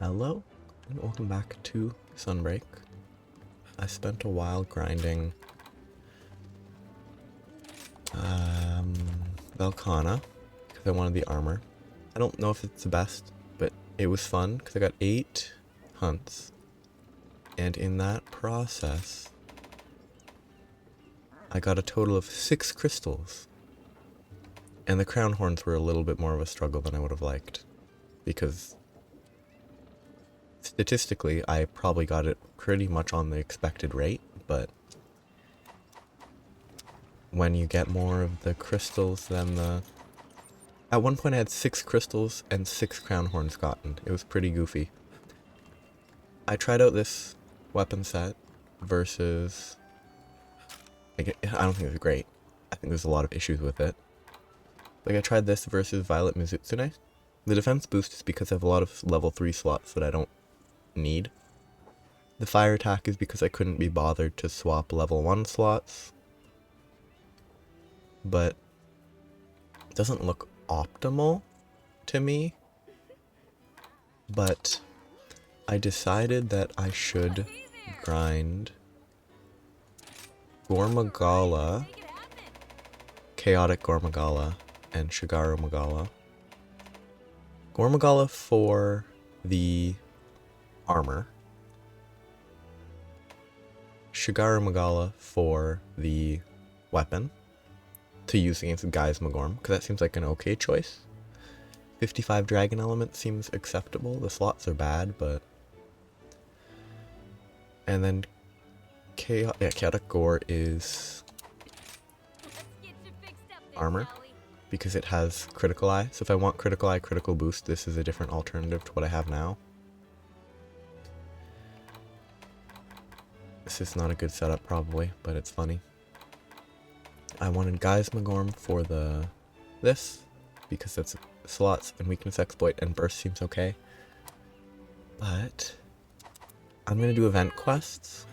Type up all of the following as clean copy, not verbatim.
Hello, and welcome back to Sunbreak. I spent a while grinding Velkhana because I wanted the armor. I don't know if it's the best, but it was fun because I got 8 hunts, and in that process I got a total of 6 crystals. And the crown horns were a little bit more of a struggle than I would have liked, because statistically, I probably got it pretty much on the expected rate, but when you get more of the crystals than the... At one point I had 6 crystals and 6 crown horns gotten. It was pretty goofy. I tried out this weapon set versus... I don't think it was great. I think there's a lot of issues with it. Like, I tried this versus Violet Mizutsune. The defense boost is because I have a lot of level 3 slots that I don't need. The fire attack is because I couldn't be bothered to swap level 1 slots. But it doesn't look optimal to me. But I decided that I should grind Gore Magala, Chaotic Gore Magala, and Shagaru Magala. Gore Magala for the armor. Shagaru Magala for the weapon to use against Guy's Magorm, because that seems like an okay choice. 55 dragon element seems acceptable. The slots are bad, but... And then Chaotic Gore is armor, because it has critical eye. So if I want critical eye, critical boost, this is a different alternative to what I have now. This is not a good setup probably, but it's funny. I wanted Guy's Magorm for this, because that's slots and weakness exploit, and burst seems okay. But I'm gonna do event quests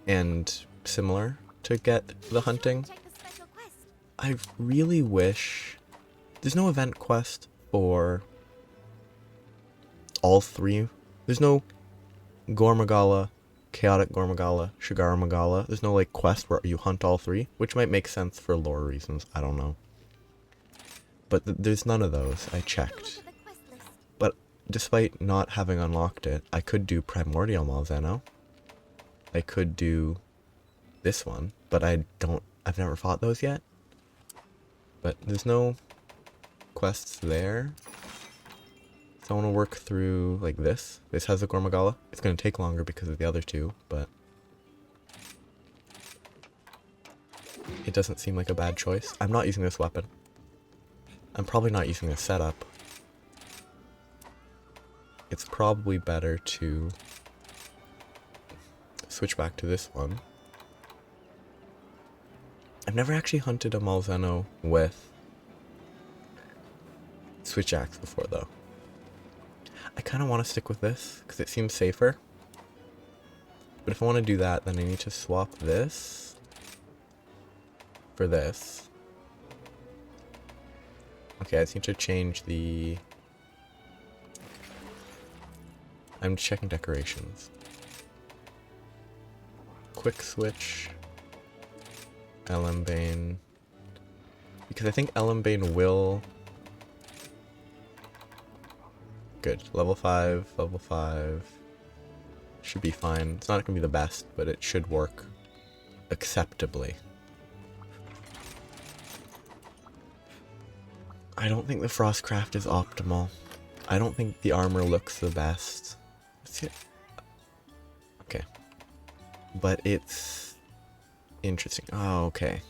and similar to get the hunting. I really wish there's no event quest for all 3. There's no Gore Magala, Chaotic Gore Magala, Shagaru Magala. There's no like quest where you hunt all 3, which might make sense for lore reasons. I don't know. But there's none of those. I checked. But despite not having unlocked it, I could do Primordial Malzeno. I could do this one, but I've never fought those yet. But there's no quests there. So I want to work through, like, this. This has a Gore Magala. It's going to take longer because of the other 2, but... it doesn't seem like a bad choice. I'm not using this weapon. I'm probably not using this setup. It's probably better to switch back to this one. I've never actually hunted a Malzeno with switch axe before, though. I kind of want to stick with this, because it seems safer. But if I want to do that, then I need to swap this for this. Okay, I just need to change the... I'm checking decorations. Quick switch. Elembane. Because I think Elembane will... Good. Level 5, level 5. Should be fine. It's not going to be the best, but it should work acceptably. I don't think the Frostcraft is optimal. I don't think the armor looks the best. Okay. But it's interesting. Oh, okay.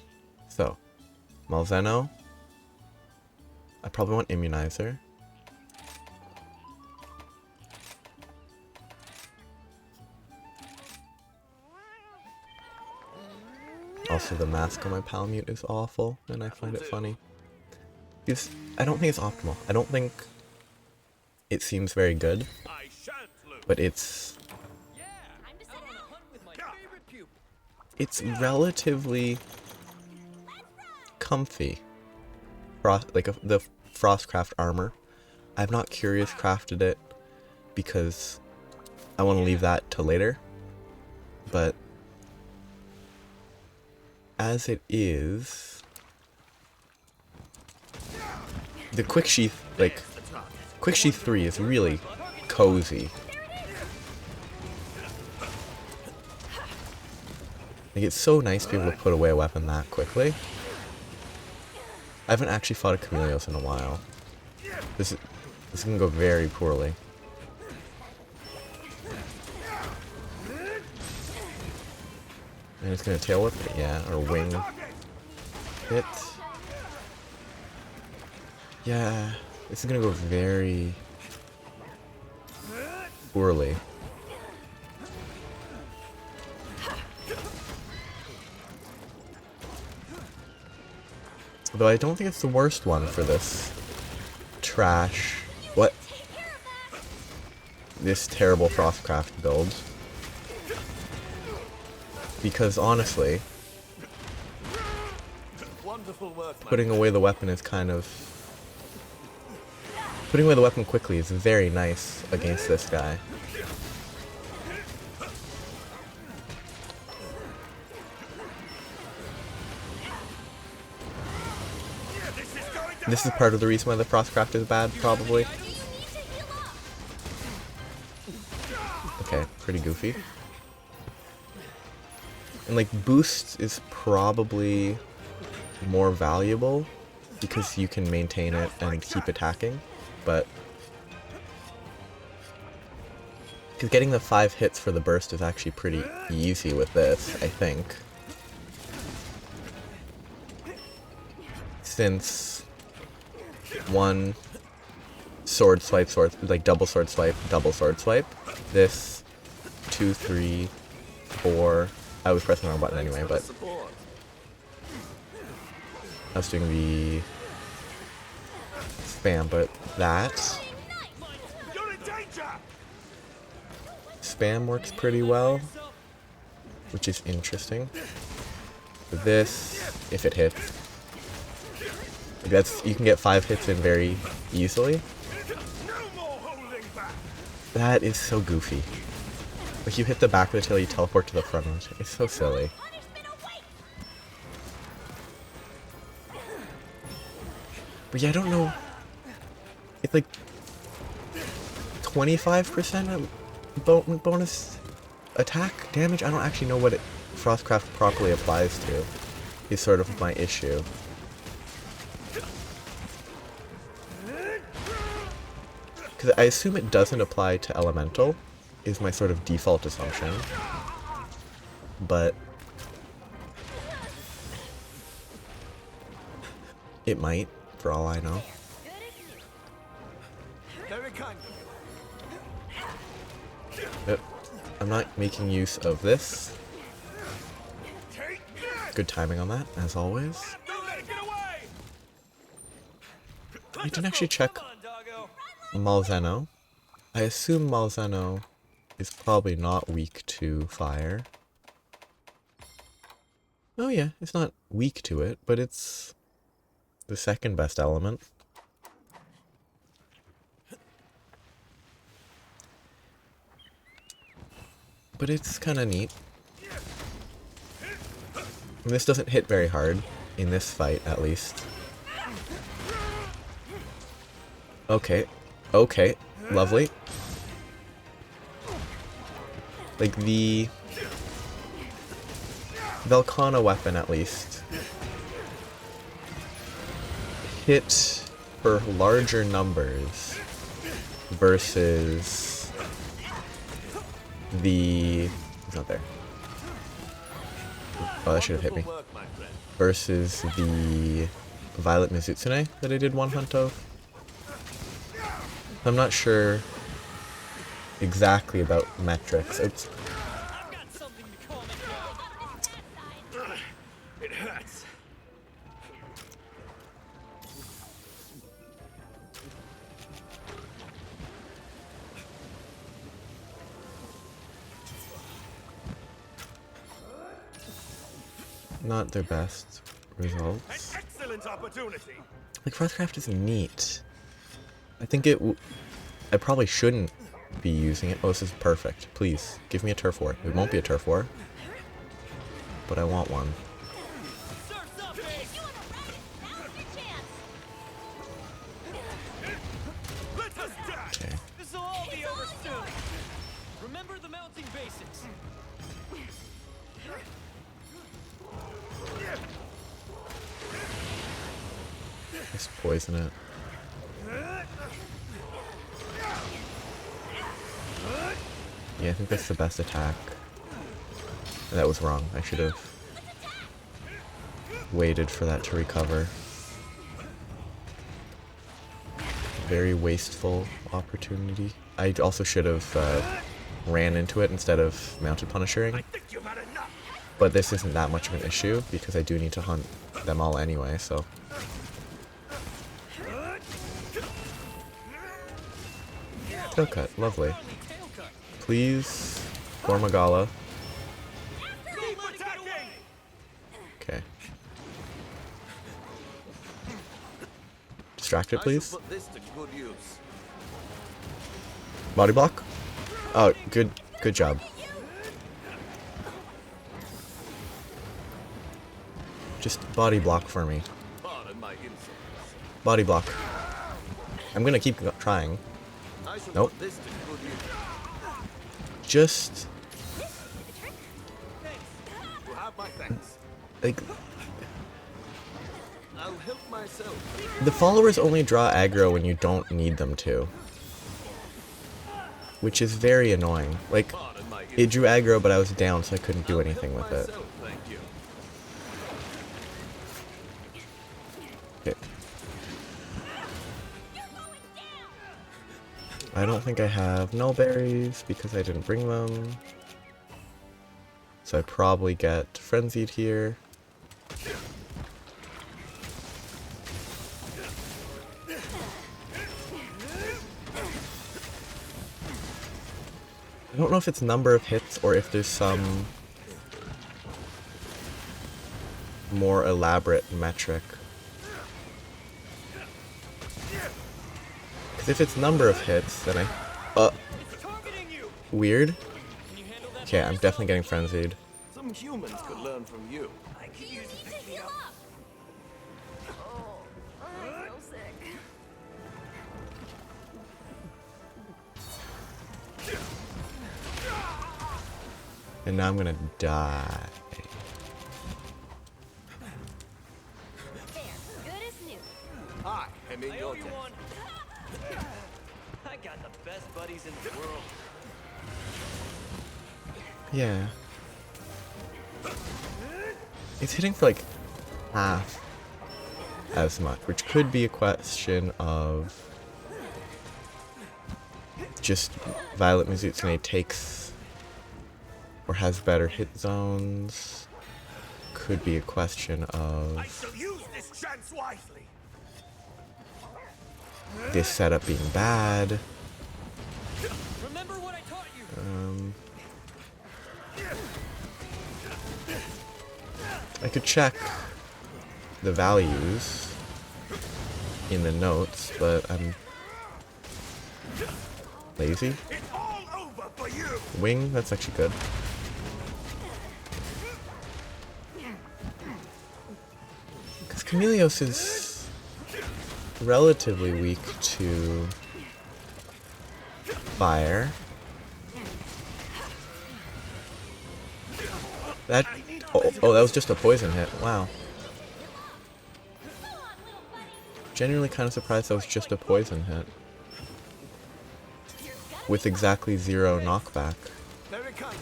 So, Malzeno. I probably want Immunizer. Also, the mask on my Palamute is awful, and I find it funny. I don't think it's optimal. I don't think it seems very good, but it's relatively comfy. The Frostcraft armor. I've not curious crafted it because I want to leave that to later. But as it is, the quick sheath, like, quick sheath 3 is really cozy. Like, it's so nice to be able to put away a weapon that quickly. I haven't actually fought a Chameleos in a while. This is gonna go very poorly. And it's gonna tail whip it, yeah, or wing hit. Yeah, this is gonna go very poorly. Though I don't think it's the worst one for this trash. What? This terrible Frostcraft build. Because honestly, putting away the weapon is kind of... Putting away the weapon quickly is very nice against this guy. This is part of the reason why the Frostcraft is bad, probably. Okay, pretty goofy. And like, boost is probably more valuable because you can maintain it and keep attacking, but... Because getting the 5 hits for the burst is actually pretty easy with this, I think. Since... one sword swipe, like double sword swipe, this 2, 3, 4... I was pressing the wrong button anyway, but I was doing the spam, but that spam works pretty well, which is interesting. But this, if it hits, that's, you can get 5 hits in very easily. That is so goofy. Like, you hit the back of the tail, you teleport to the front of it. It's so silly. But yeah, I don't know. It's like 25% bonus attack damage? I don't actually know what Frostcraft properly applies to. Is sort of my issue. Because I assume it doesn't apply to Elemental, is my sort of default assumption. But it might, for all I know. I'm not making use of this. Good timing on that, as always. I didn't actually check Malzeno. I assume Malzeno is probably not weak to fire. Oh yeah, it's not weak to it, but it's the second best element. But it's kind of neat. And this doesn't hit very hard, in this fight at least. Okay, okay, lovely. Like, the Velkhana weapon, at least, hit for larger numbers versus the... It's not there. Oh, that should have hit me. Versus the Violet Mizutsune that I did one hunt of. I'm not sure exactly about metrics. It's... It hurts. Not their best results. An excellent opportunity. Like, Frostcraft is neat. I think I probably shouldn't be using it. Oh, this is perfect. Please, give me a turf war. It won't be a turf war, but I want one. Surf's up, Ace! You wanna ride it? Now's your chance! Let us dash! Okay. This'll all be over soon. Remember the mounting basics. Just poison it. Yeah, I think that's the best attack. That was wrong. I should have waited for that to recover. Very wasteful opportunity. I also should have ran into it instead of mounted punishing. I think you've had enough! But this isn't that much of an issue because I do need to hunt them all anyway, so. Tail cut, lovely. Tail cut. Please, Gore Magala. Keep attacking! Okay. Distract it, please. Put this to good use. Body block. Oh, good job. Just body block for me. Pardon my insolence. Body block. I'm gonna keep trying. I shall Nope. put this to good use. Just You have my thanks. like I'll help myself. the followers only draw aggro when you don't need them to, which is very annoying. Like Pardon my it drew aggro, but I was down, so I couldn't do anything with it. myself, thank you. Okay. I don't think I have null berries because I didn't bring them. So I probably get frenzied here. I don't know if it's number of hits or if there's some more elaborate metric. Because if it's number of hits, then It's targeting you. weird. Can you handle that? Okay, I'm definitely getting frenzied. Some humans could learn from you. You need to heal up! Oh, I'm so sick. And now I'm gonna die. There, good as new. I am in I your owe you debt. one. I got the best buddies in the world. Yeah. It's hitting for like half as much, which could be a question of just Violet Mizutsune takes or has better hit zones. Could be a question I of shall use this chance wisely! this setup being bad. Remember what I taught you. I could check the values in the notes, but I'm lazy. It's all over for you! Wing, that's actually good. Because Chameleos is relatively weak to fire. That oh, that was just a poison hit. Wow. Genuinely kind of surprised that was just a poison hit. With exactly 0 knockback. Very kind.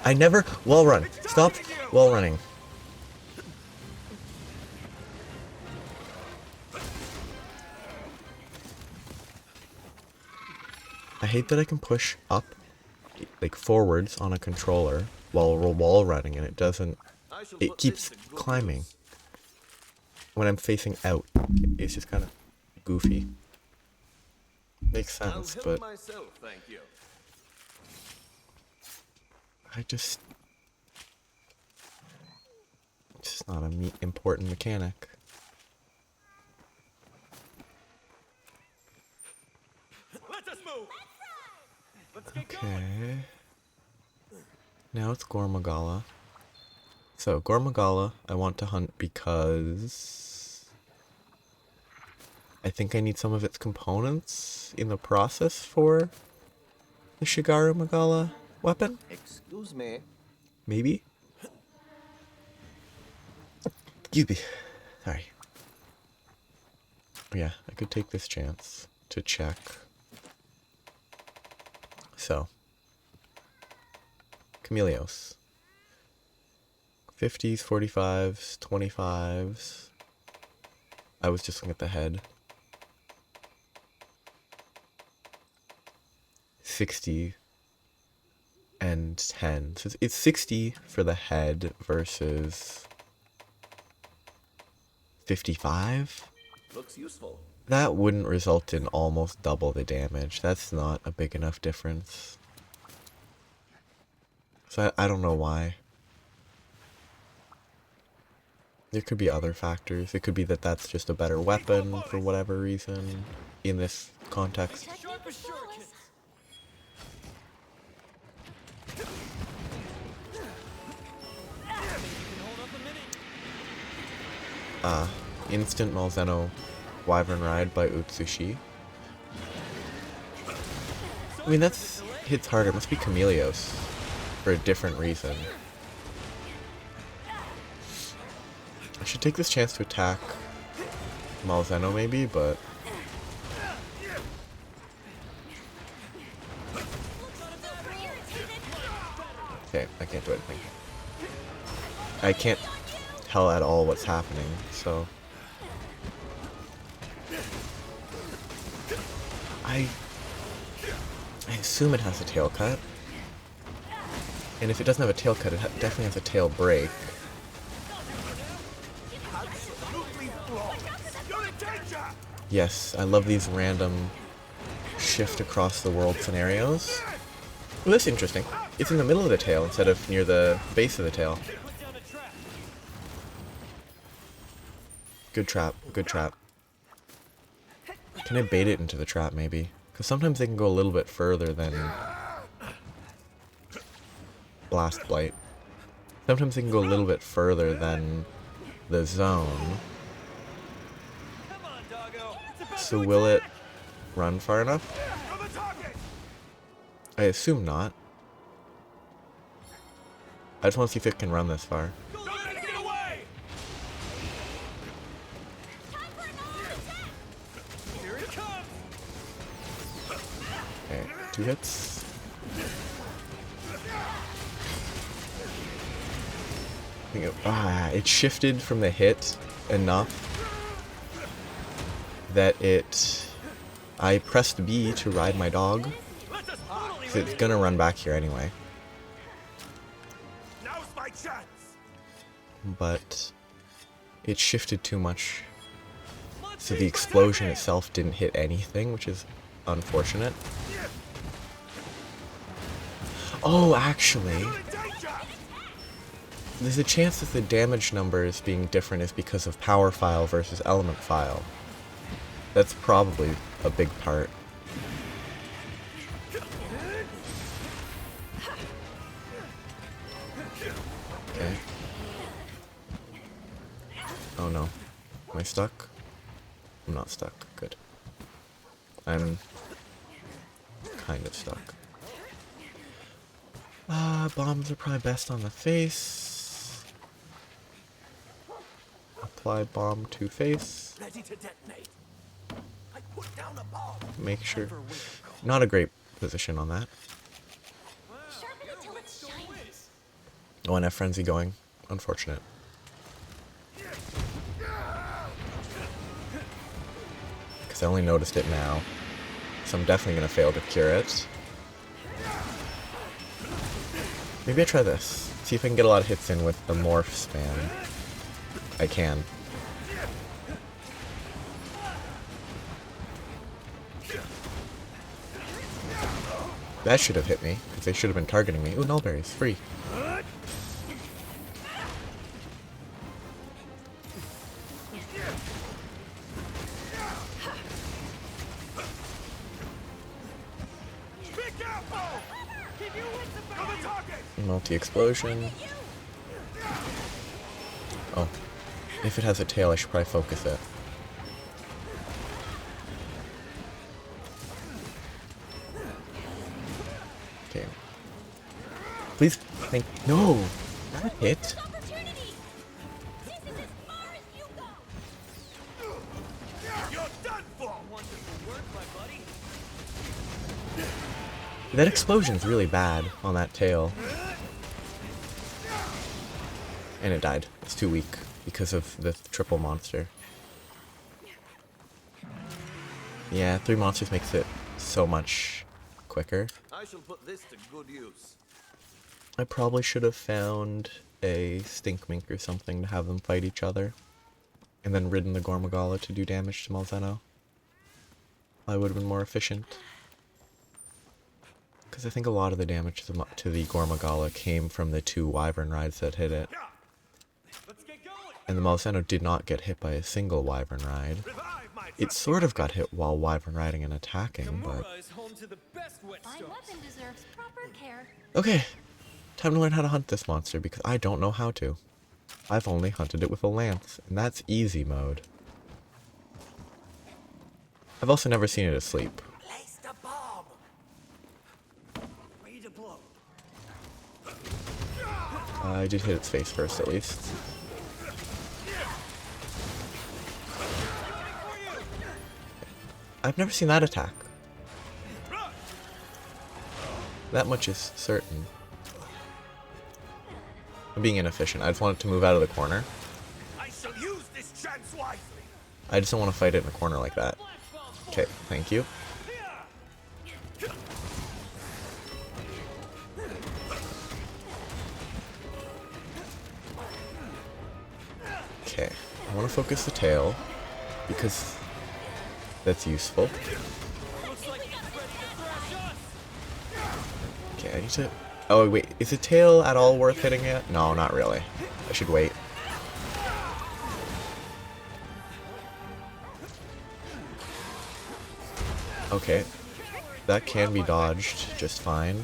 I never wall run. Stop wall running. I hate that I can push up, like forwards on a controller while we're wall running and it doesn't. I shall It put keeps this to good climbing. use. When I'm facing out, it's just kind of goofy. Makes I'll sense, help but myself, thank you. it's just not a important mechanic. Let's get going. Okay. Now it's Gore Magala. So, Gore Magala, I want to hunt because I think I need some of its components in the process for the Shagaru Magala weapon? Excuse me. Maybe? Excuse me. Sorry. Yeah, I could take this chance to check. So, Chameleos. 50s, 45s, 25s. I was just looking at the head. 60 and 10. So it's 60 for the head versus 55? Looks useful. That wouldn't result in almost double the damage. That's not a big enough difference. So I don't know why. There could be other factors. It could be that that's just a better weapon for whatever reason in this context. Sharp as short, kids. Maybe you can hold up a minute. Instant Malzeno Wyvern Ride by Utsushi. I mean, that's hits harder. It must be Chameleos for a different reason. I should take this chance to attack Malzeno maybe, but okay, I can't do anything. I can't tell at all what's happening, so I assume it has a tail cut. And if it doesn't have a tail cut, it definitely has a tail break. Absolutely flawless. You're in danger! Yes, I love these random shift across the world scenarios. Well, that's interesting. It's in the middle of the tail instead of near the base of the tail. Put down a trap. Good trap, good trap. Can I bait it into the trap maybe? Because sometimes they can go a little bit further than Blast Blight. Sometimes they can go a little bit further than the zone. Come on, doggo. It's about So will it run far enough? You're the target! I assume not. I just want to see if it can run this far. Don't let it get away! here it comes. Okay, 2 hits. It shifted from the hit enough that I pressed B to ride my dog. Let us totally So it's gonna run back here anyway. Now's my chance! But it shifted too much. So the explosion itself didn't hit anything, which is unfortunate. Oh, actually, You're in danger! there's a chance that the damage numbers being different is because of power file versus element file. That's probably a big part. Okay. Oh no. Am I stuck? I'm not stuck. Good. I'm kind of stuck. Bombs are probably best on the face. Apply bomb to face. Ready to detonate. I put down a bomb. Make sure. Not a great position on that. Sharpen it till it's shiny. Oh, and have frenzy going. Unfortunate. Because I only noticed it now. So I'm definitely going to fail to cure it. Maybe I try this. See if I can get a lot of hits in with the morph span. I can. That should have hit me, because they should have been targeting me. Ooh, nullberries, free. Be careful! Multi-explosion. Oh. If it has a tail, I should probably focus it. Okay. Please, thank— no! That hit? Opportunity! This is as far as you go! You're done for! Wonderful work, my buddy. That explosion's really bad on that tail. And it died. It's too weak because of the triple monster. Yeah, 3 monsters makes it so much quicker. I shall put this to good use. I probably should have found a stink mink or something to have them fight each other. And then ridden the Gore Magala to do damage to Malzeno. I would have been more efficient. Because I think a lot of the damage to the Gore Magala came from the 2 wyvern rides that hit it. Let's get going. And the Malzeno did not get hit by a single wyvern ride. Revive my It sort of got hit while wyvern riding and attacking, but... Gamora is home to the best My whetstones. weapon deserves proper care. Okay, time to learn how to hunt this monster because I don't know how to. I've only hunted it with a lance, and that's easy mode. I've also never seen it asleep. Place the bomb! Redeploy. I did hit its face first at least. I've never seen that attack. That much is certain. I'm being inefficient. I just want it to move out of the corner. I shall use this chance wisely. I just don't want to fight it in a corner like that. Okay, thank you. Okay, I want to focus the tail because that's useful. Looks like he's ready to thrash us. Okay, I need to... oh, wait. Is the tail at all worth hitting yet? No, not really. I should wait. Okay. That can be dodged just fine.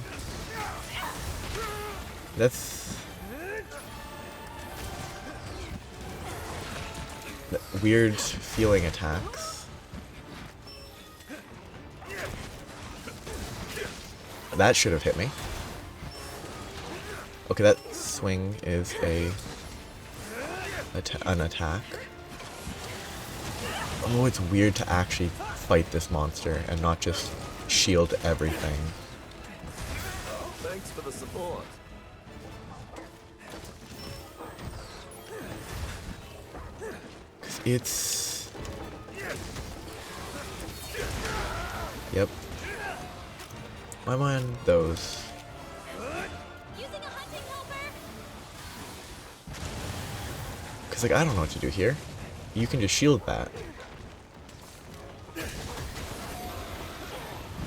That's... weird feeling attacks. That should have hit me. Okay, that swing is an attack. Oh, it's weird to actually fight this monster and not just shield everything. Thanks for the support. It's... yep. Why am I on those? Using a hunting helper? Because, like, I don't know what to do here. You can just shield that.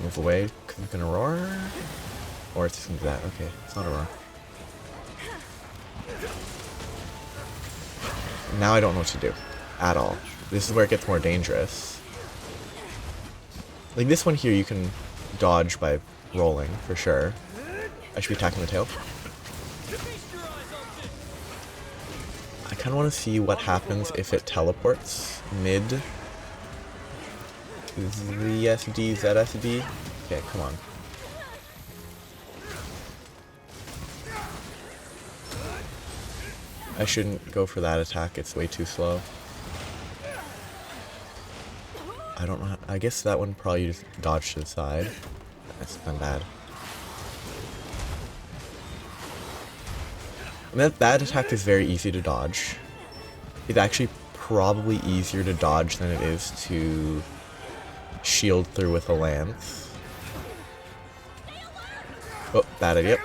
Move away. Because it's gonna roar? Or it's just gonna do that. Okay, it's not a roar. Now I don't know what to do. At all. This is where it gets more dangerous. Like this one here you can dodge by rolling, for sure. I should be attacking the tail. I kind of want to see what happens if it teleports mid ZSD, ZSD. Okay, come on. I shouldn't go for that attack, it's way too slow. I don't know how, I guess that one probably just dodged to the side. That's been bad. I mean, that attack is very easy to dodge. It's actually probably easier to dodge than it is to shield through with a lance. Oh, bad idea.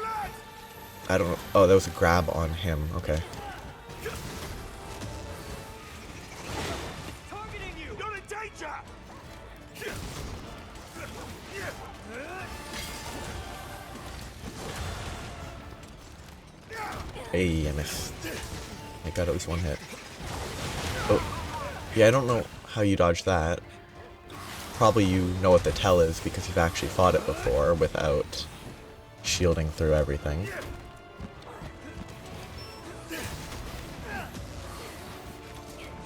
I don't know. Oh, that was a grab on him. Okay. Targeting you! You're in danger! Hey, I missed. I got at least one hit. Oh. Yeah, I don't know how you dodge that. Probably you know what the tell is because you've actually fought it before without shielding through everything.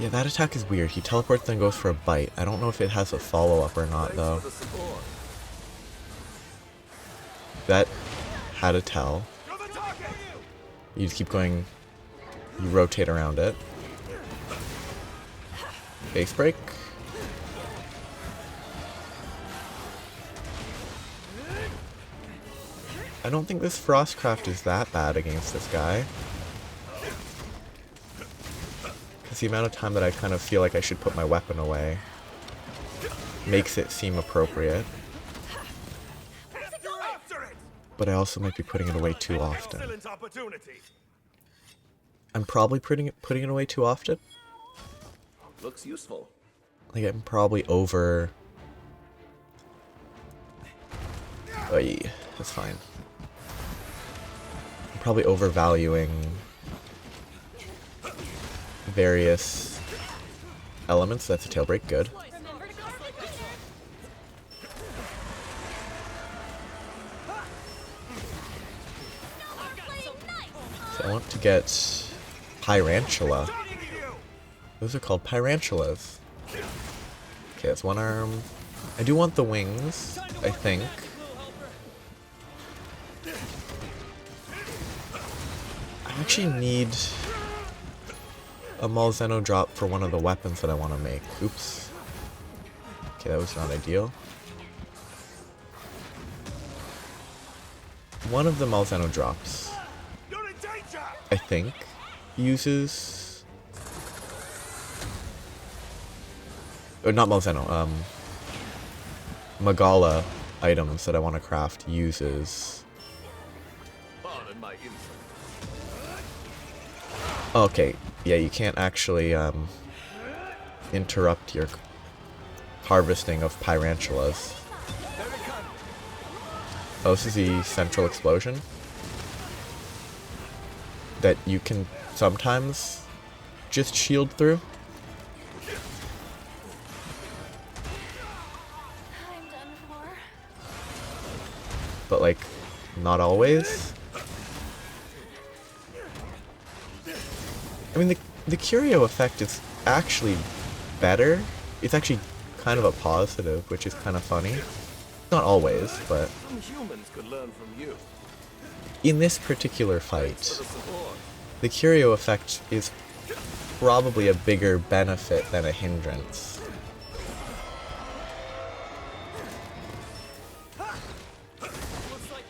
Yeah, that attack is weird. He teleports then goes for a bite. I don't know if it has a follow-up or not, though. For the support. That had a tell. You're the target! You just keep going. You rotate around it. Base break. I don't think this Frostcraft is that bad against this guy. Because the amount of time that I kind of feel like I should put my weapon away makes it seem appropriate. After it! But I also might be putting it away too often. Excellent opportunity. I'm probably putting it away too often. Looks useful. Like I'm probably over. Oh yeah, that's fine. I'm probably overvaluing various elements. That's a tail break, good. Remember to guard the leader. So I want to get Pyrantula. Targeting you! Those are called Pyrantulas. Okay, that's one arm. I do want the wings, I think. I actually need a Malzeno drop for one of the weapons that I want to make. Oops. Okay, that was not ideal. One of the Malzeno drops, You're in danger! I think, uses... Or not Malzeno, Magala items that I want to craft uses... Pardon my insolence. Okay, yeah, you can't actually interrupt your harvesting of Pyrantulas. Oh, this is the central explosion that you can sometimes just shield through. I'm done for. But like, not always. I mean, the Curio effect is actually better. It's actually kind of a positive, which is kind of funny. Not always, but Some humans could learn from you. in this particular For fight, the support. the Curio effect is probably a bigger benefit than a hindrance.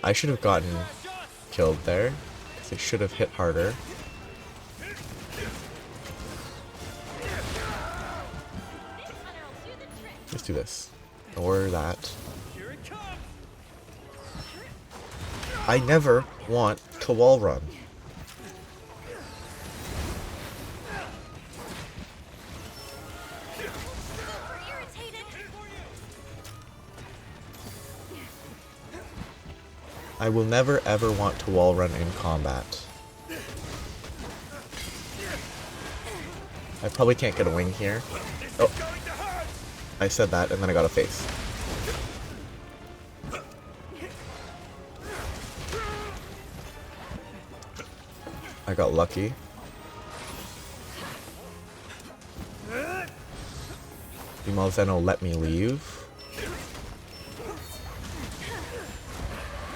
I should have gotten killed there, because I should have hit harder. Let's do this. Or that. Here it comes. I never want to wall run. Super irritated. I will never ever want to wall run in combat. I probably can't get a wing here. Oh, Going to hurt! I said that and then I got a face. I got lucky. The Malzeno let me leave.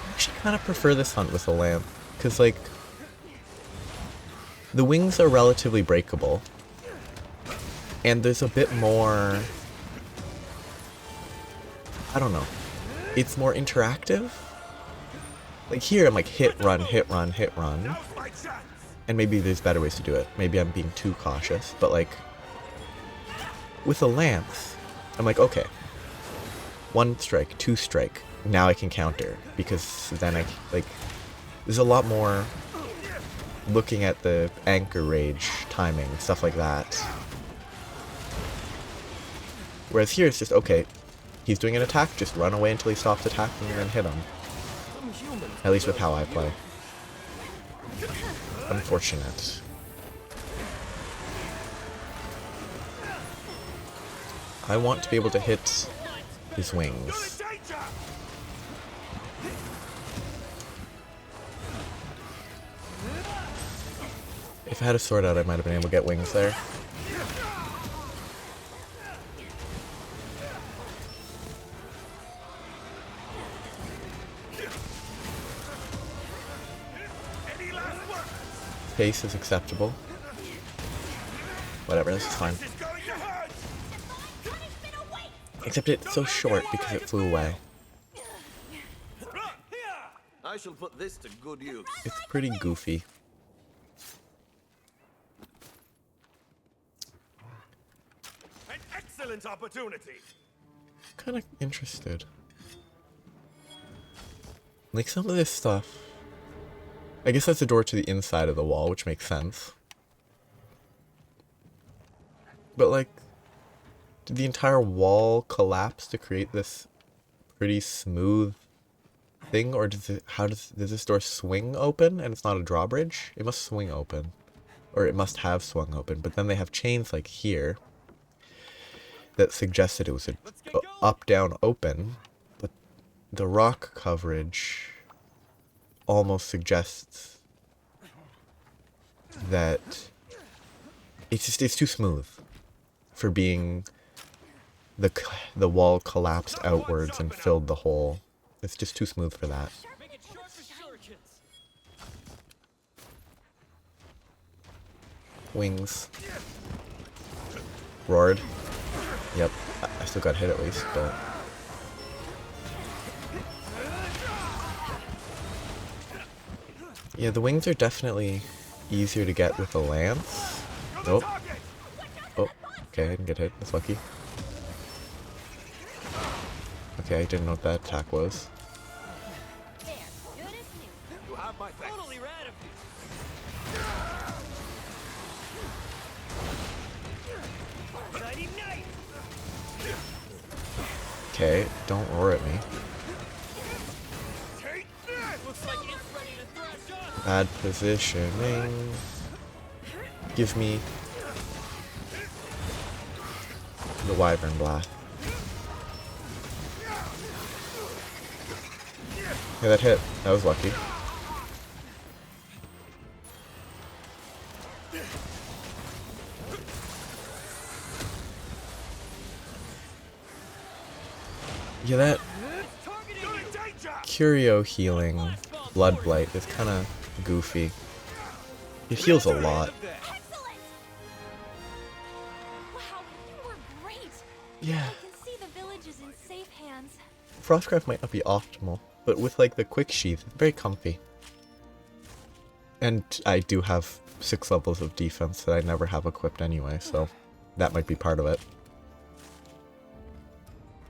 I actually kind of prefer this hunt with a lamp, because like, the wings are relatively breakable. And there's a bit more, I don't know, it's more interactive. Like here I'm like hit, run, hit, run, hit, run. Now's my chance! And maybe there's better ways to do it. Maybe I'm being too cautious, but like, with a lance, I'm like, okay, 1 strike, 2 strike, now I can counter, because then I, like, there's a lot more looking at the anchor rage timing, stuff like that. Whereas here it's just, okay, he's doing an attack, just run away until he stops attacking and then hit him. Some humans At least with how I play. Unfortunate. I want to be able to hit his You're in wings. danger! If I had a sword out, I might have been able to get wings there. pace is acceptable. Whatever, this is fine. This is going to hurt. Except it's so short because it flew away. I shall put this to good use. It's pretty goofy. An excellent opportunity. Kind of interested. Like some of this stuff. I guess that's a door to the inside of the wall, which makes sense. But like, did the entire wall collapse to create this pretty smooth thing, or does this door swing open and it's not a drawbridge? It must swing open, or it must have swung open. But then they have chains like here that suggested it was a up down open, but the rock coverage almost suggests that it's too smooth for being the wall collapsed outwards and filled the hole. It's just too smooth for that. Make it short for shurikens. Wings. Roared. Yep. I still got hit at least, but... Yeah, the wings are definitely easier to get with a lance. Nope. Oh, okay, I didn't get hit. That's lucky. Okay, I didn't know what that attack was. There, good as new. You have my thanks. Totally rad of you. Nighty night. Okay, don't roar at me. Take this. Looks like it's ready to thrash us. Bad positioning. Give me the wyvern blast. Yeah, that hit. That was lucky. Yeah, that Targeting You're you. in danger. Curio healing Blood Blight is kind of goofy. It heals a lot. Excellent! Wow, you were great. Yeah. I can see the village is in safe hands. Frostcraft might not be optimal, but with like the quick sheath, it's very comfy. And I do have 6 levels of defense that I never have equipped anyway, so that might be part of it.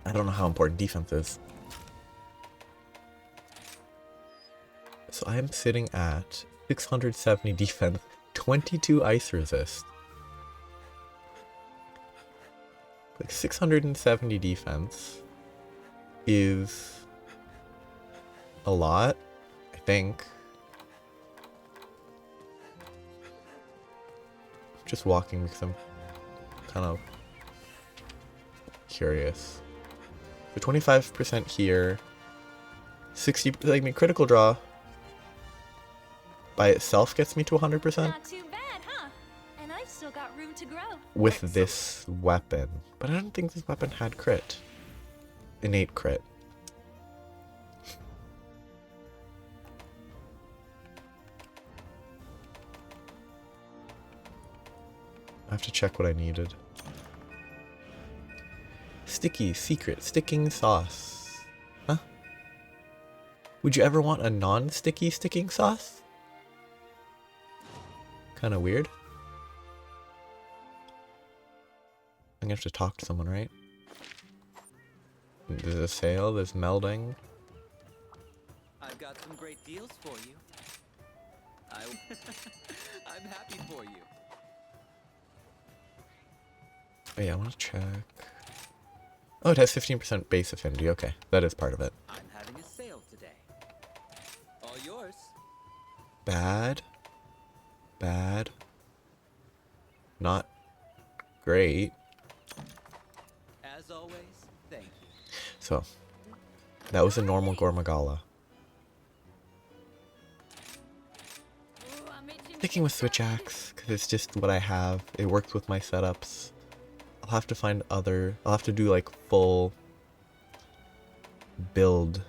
I don't know how important defense is. So I am sitting at 670 defense, 22 ice resist. Like 670 defense is a lot, I think. Just walking because I'm kind of curious. So 25% here, 60, like, I mean, critical draw by itself gets me to 100% Not too bad, huh? And I've still got room to grow. with this weapon. But I don't think this weapon had crit. Innate crit. I have to check what I needed. Sticky, secret, sticking sauce. Huh? Would you ever want a non-sticky sticking sauce? Kinda weird. I'm gonna have to talk to someone, right? There's a sale, there's melding. I've got some great deals for you. I'm happy for you. Oh yeah, I wanna check. Oh, it has 15% base affinity. Okay, that is part of it. I'm having a sale today. All yours. Bad. Bad. Not great. As always, thank you. So, that was a normal Gore Magala. Ooh, I'm itching Sticking with Switch Axe, because it's just what I have. It works with my setups. I'll have to find other... I'll have to do like full build.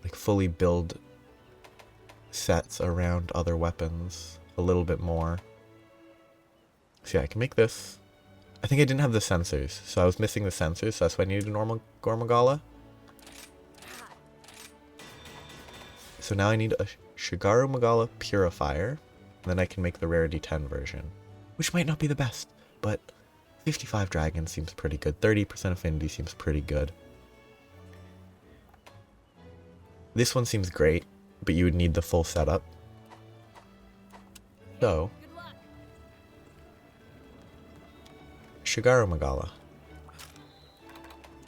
Like fully build sets around other weapons a little bit more. So yeah, I can make this. I think I didn't have the sensors, so I was missing the sensors, so that's why I needed a normal Gore Magala. So now I need a Shagaru Magala Purifier, and then I can make the Rarity 10 version. Which might not be the best, but 55 Dragon seems pretty good. 30% Affinity seems pretty good. This one seems great, but you would need the full setup. So, Shagaru Magala.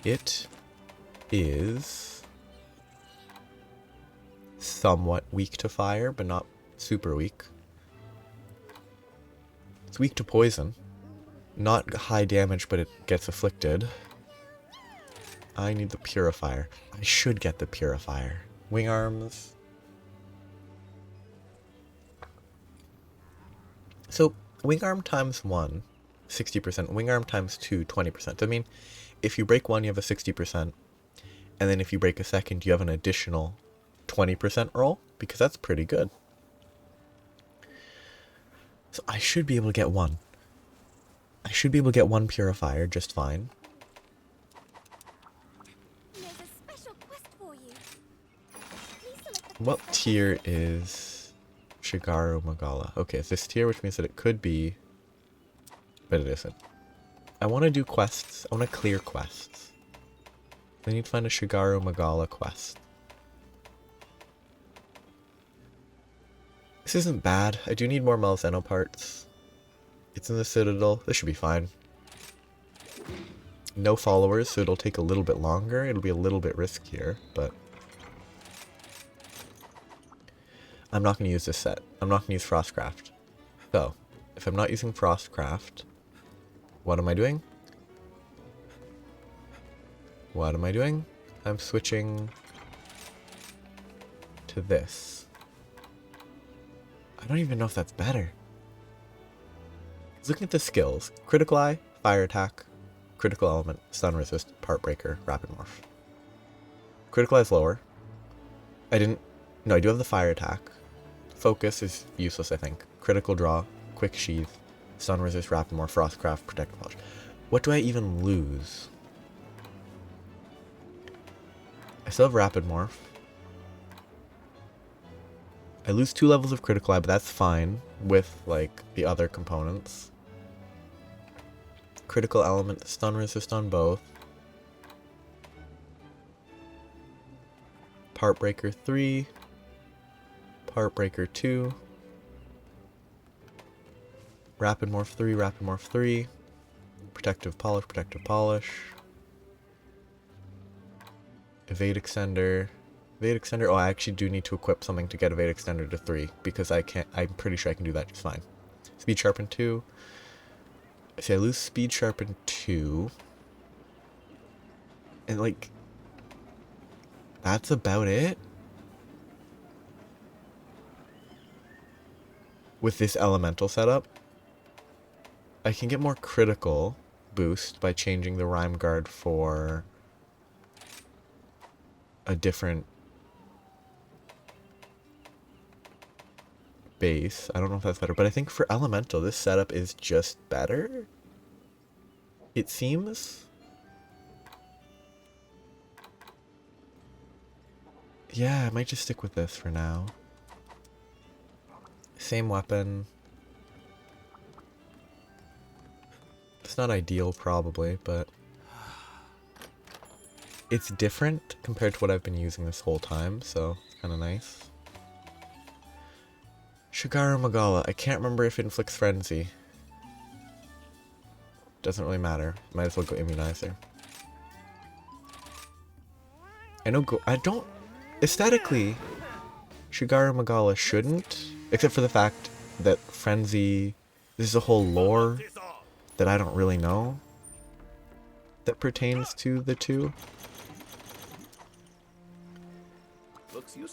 It is somewhat weak to fire, but not super weak. It's weak to poison. Not high damage, but it gets afflicted. I need the Purifier. I should get the Purifier. Wing arms. So, wing arm times 1, 60%. Wing arm times 2, 20%. I mean, if you break one, you have a 60%. And then if you break a second, you have an additional 20% roll. Because that's pretty good. So I should be able to get one. I should be able to get one Purifier just fine. There's a special quest for you. Please select the What quest tier is Shagaru Magala? Okay, it's this tier, which means that it could be, but it isn't. I want to do quests. I want to clear quests. I need to find a Shagaru Magala quest. This isn't bad. I do need more Malzeno parts. It's in the Citadel. This should be fine. No followers, so it'll take a little bit longer. It'll be a little bit riskier, but I'm not going to use this set. I'm not going to use Frostcraft. So, if I'm not using Frostcraft, what am I doing? What am I doing? I'm switching to this. I don't even know if that's better. Looking at the skills, Critical Eye, Fire Attack, Critical Element, Stun Resist, Part Breaker, Rapid Morph. Critical Eye is lower. I do have the Fire Attack. Focus is useless, I think. Critical Draw, Quick Sheath, Stun Resist, Rapid Morph, Frostcraft, Protective Polish. What do I even lose? I still have Rapid Morph. I lose 2 levels of Critical Eye, but that's fine with, like, the other components. Critical Element, Stun Resist on both. Part Breaker 3. Part Breaker 2. Rapid Morph 3, Rapid Morph 3. Protective Polish, Protective Polish. Evade Extender. Evade Extender. Oh, I actually do need to equip something to get Evade Extender to 3, because I'm pretty sure I can do that just fine. Speed Sharpen 2. See, I lose Speed Sharpen 2. And, like, that's about it. With this elemental setup, I can get more critical boost by changing the Rhyme Guard for a different base. I don't know if that's better, but I think for elemental, this setup is just better. It seems. Yeah, I might just stick with this for now. Same weapon. It's not ideal, probably, but it's different compared to what I've been using this whole time, so it's kind of nice. Shagaru Magala. I can't remember if it inflicts Frenzy. Doesn't really matter. Might as well go Immunizer. I know I don't... Aesthetically, Shagaru Magala shouldn't, except for the fact that Frenzy... This is a whole lore that I don't really know that pertains to the two.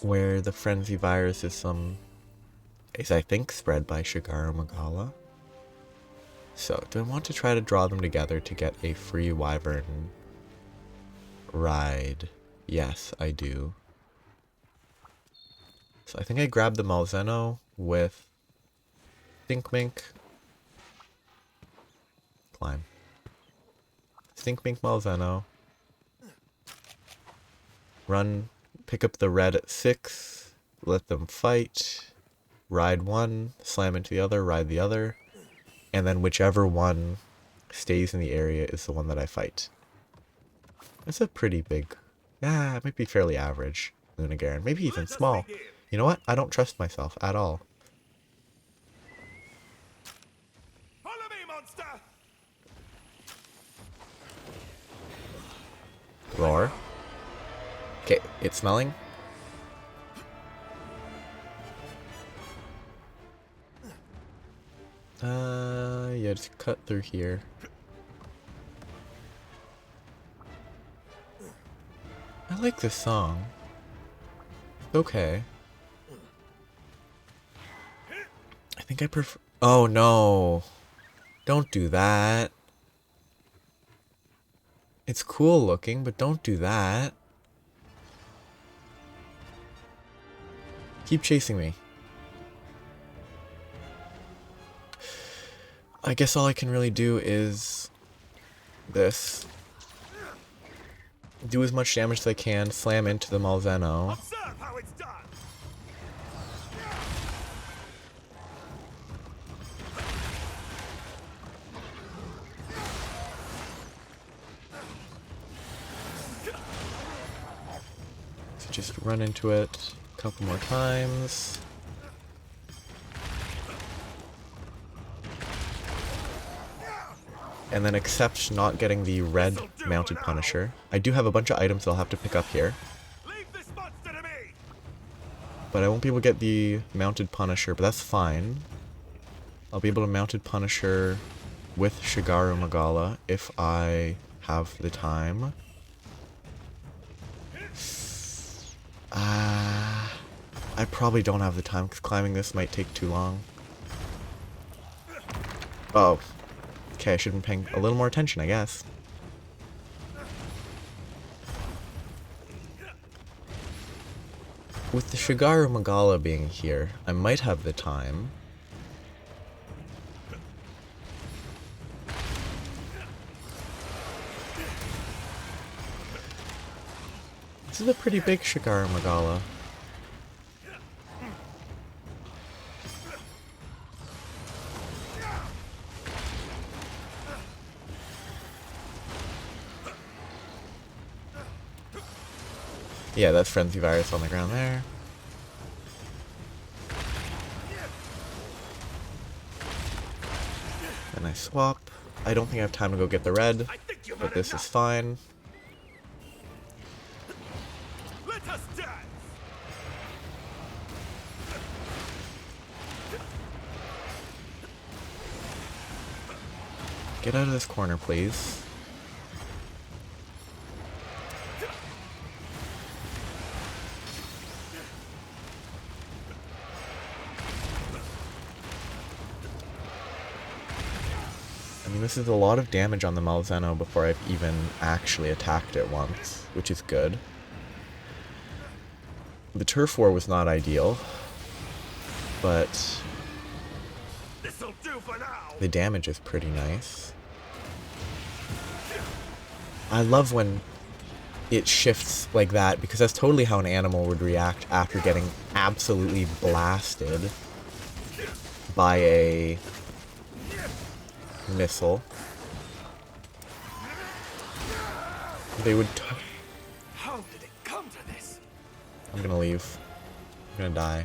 Where the Frenzy virus is I think spread by Shagaru Magala. So, do I want to try to draw them together to get a free Wyvern ride? Yes, I do. So I think I grabbed the Malzeno with Stinkmink. Climb. Stinkmink Malzeno. Run, pick up the red at 6, let them fight, ride one, slam into the other, ride the other, and then whichever one stays in the area is the one that I fight. That's a pretty big, it might be fairly average, Lunagaron, maybe even small. You know what? I don't trust myself at all. Follow me, monster! Roar. Okay, it's smelling. Yeah, just cut through here. I like this song. Okay. I think I prefer. Oh no. Don't do that. It's cool looking, but don't do that. Keep chasing me. I guess all I can really do is this. Do as much damage as I can, slam into the Malzeno. Observe how it's done! So just run into it a couple more times. And then accept not getting the red mounted Punisher. I do have a bunch of items I'll have to pick up here. Leave this monster to me! But I won't be able to get the mounted Punisher, but that's fine. I'll be able to mounted Punisher with Shagaru Magala if I have the time. I probably don't have the time because climbing this might take too long. Oh. Okay, I should have been paying a little more attention, I guess. With the Shagaru Magala being here, I might have the time. This is a pretty big Shagaru Magala. Yeah, that's Frenzy Virus on the ground there. Then I swap. I don't think I have time to go get the red, but this is fine. Let us dance! Get out of this corner, please. I mean, this is a lot of damage on the Malzeno before I've even actually attacked it once, which is good. The turf war was not ideal, but This'll do for now! the damage is pretty nice. I love when it shifts like that, because that's totally how an animal would react after getting absolutely blasted by a missile. They would How did it come to this? I'm gonna leave. I'm gonna die.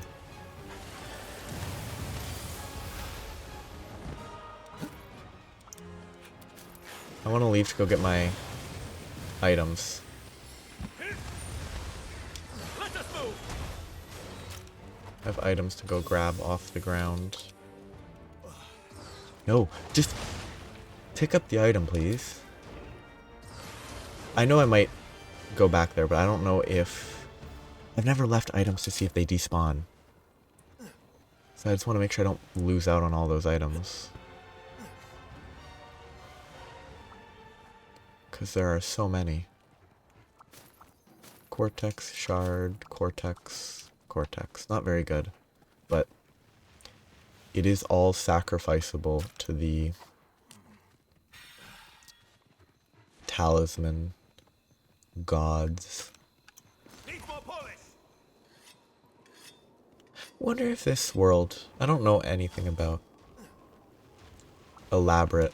I want to leave to go get my items. Let us move! I have items to go grab off the ground. No, just pick up the item, please. I know I might go back there, but I don't know if... I've never left items to see if they despawn. So I just want to make sure I don't lose out on all those items. Because there are so many. Cortex, shard, cortex, cortex. Not very good, but it is all sacrificable to the talisman gods. Needs more polish. Wonder if this world... I don't know anything about elaborate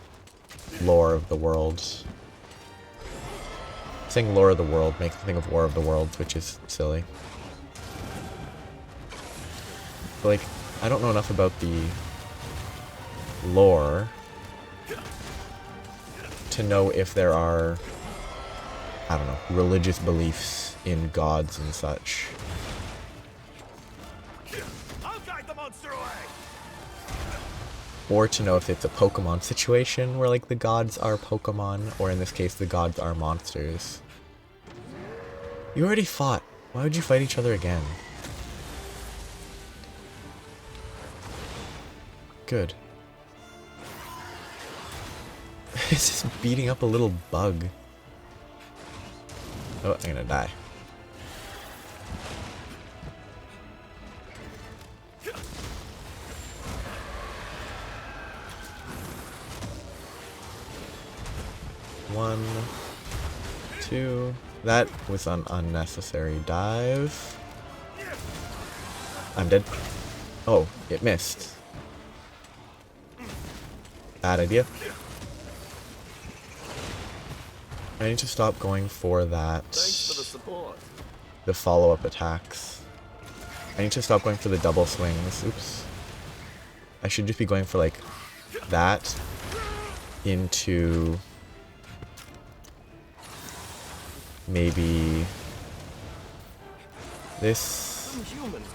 lore of the world. Saying lore of the world makes me think of War of the Worlds, which is silly. But, like, I don't know enough about the lore to know if there are, I don't know, religious beliefs in gods and such. I'll guide the monster away. Or to know if it's a Pokemon situation where, like, the gods are Pokemon, or in this case, the gods are monsters. You already fought. Why would you fight each other again? Good. It's just beating up a little bug. Oh, I'm gonna die. One, two. That was an unnecessary dive. I'm dead. Oh, it missed. Bad idea. I need to stop going for that. Thanks for the support. The follow-up attacks. I need to stop going for the double swings. Oops. I should just be going for, like, that into maybe this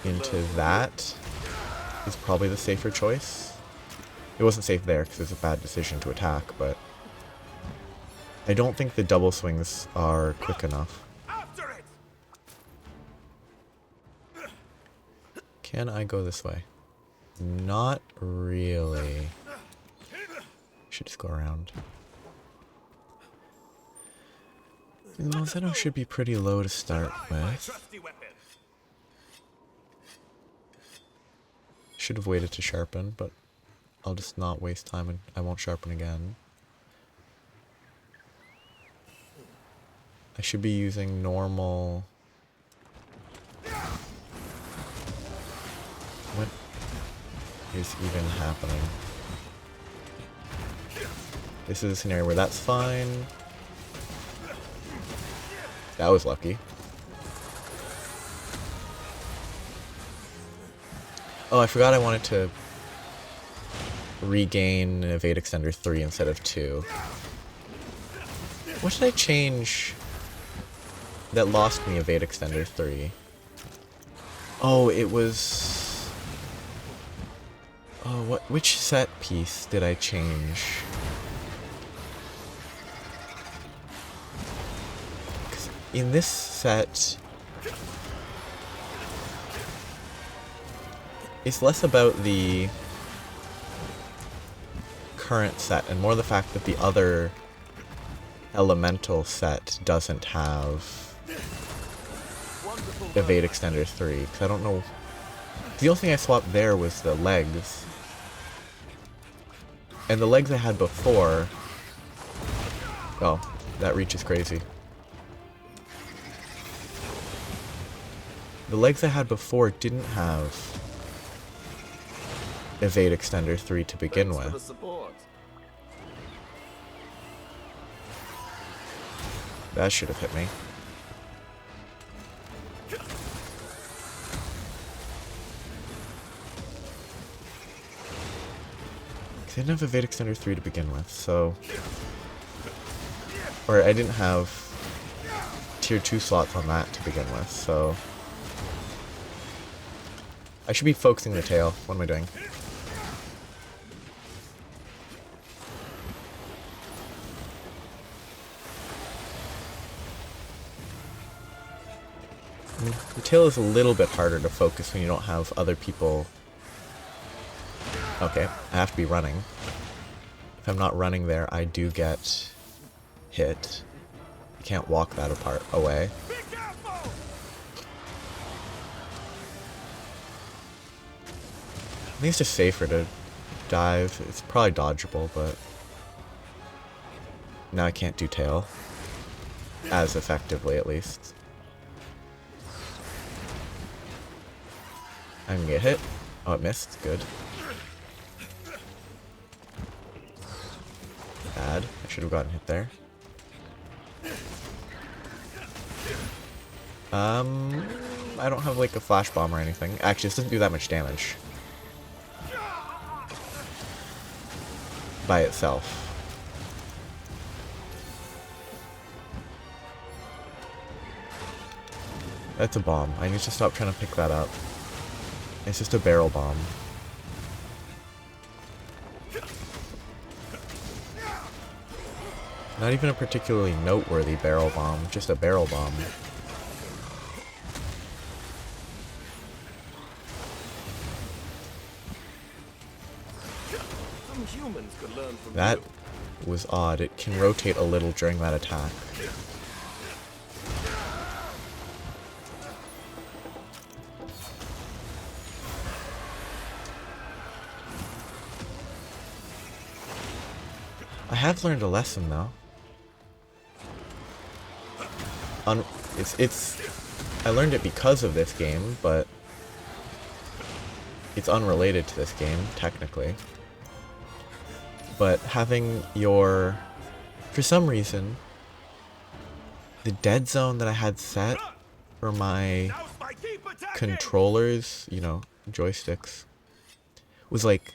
into that is probably the safer choice. It wasn't safe there because it was a bad decision to attack, but I don't think the double swings are quick enough. After it. Can I go this way? Not really. Should just go around. Malzeno should be pretty low to start with. Trusty weapon. Should have waited to sharpen, but I'll just not waste time and I won't sharpen again. I should be using normal... What is even happening? This is a scenario where that's fine. That was lucky. Oh, I forgot I wanted to regain Evade Extender 3 instead of 2. What did I change that lost me Evade Extender 3? Oh, it was... Oh, which set piece did I change? In this set, it's less about the current set and more the fact that the other elemental set doesn't have Evade Extender 3, because I don't know. The only thing I swapped there was the legs. And the legs I had before... Oh, that reach is crazy. The legs I had before didn't have Evade Extender 3 to begin Thanks for the with. support. That should have hit me. I didn't have Evade Extender 3 to begin with, so... Or I didn't have tier 2 slots on that to begin with, so... I should be focusing the tail. What am I doing? I mean, the tail is a little bit harder to focus when you don't have other people. Okay, I have to be running. If I'm not running there, I do get hit. You can't walk that away. Be careful. think it's just safer to dive. It's probably dodgeable, but now I can't do tail as effectively, at least. I'm gonna get hit. Oh, it missed. Good. Bad. I should have gotten hit there. I don't have like a flash bomb or anything. Actually, this doesn't do that much damage by itself. That's a bomb. I need to stop trying to pick that up. It's just a barrel bomb. Not even a particularly noteworthy barrel bomb, just a barrel bomb. Some humans could learn from That you. was odd. It can rotate a little during that attack. I have learned a lesson though. I learned it because of this game, but it's unrelated to this game, technically. But having your... For some reason, the dead zone that I had set for my Now's my keep attacking! controllers, you know, joysticks, was like...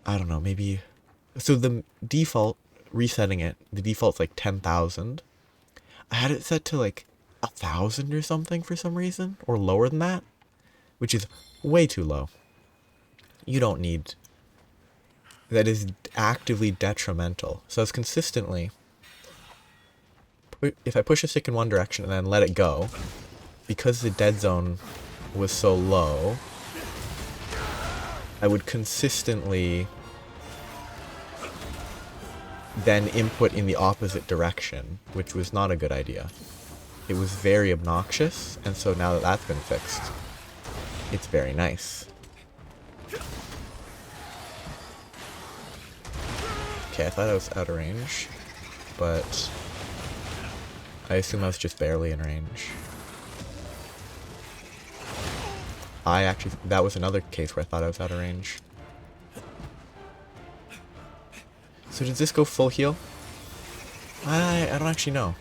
I don't know, maybe... So the default, resetting it, the default's like 10,000. I had it set to like 1,000 or something for some reason, or lower than that, which is way too low. You don't need... That is actively detrimental. So I was consistently... If I push a stick in one direction and then let it go, because the dead zone was so low, I would consistently then input in the opposite direction, which was not a good idea. It was very obnoxious, and so now that that's been fixed, it's very nice. Okay, I thought I was out of range, but I assume I was just barely in range. That was another case where I thought I was out of range. So does this go full heal? I don't actually know.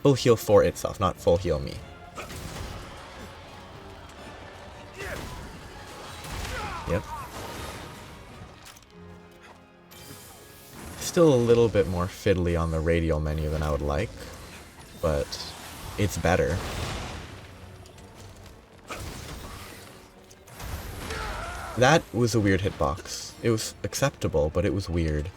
Full heal for itself, not full heal me. Yep. Still a little bit more fiddly on the radial menu than I would like, but it's better. That was a weird hitbox. It was acceptable, but it was weird.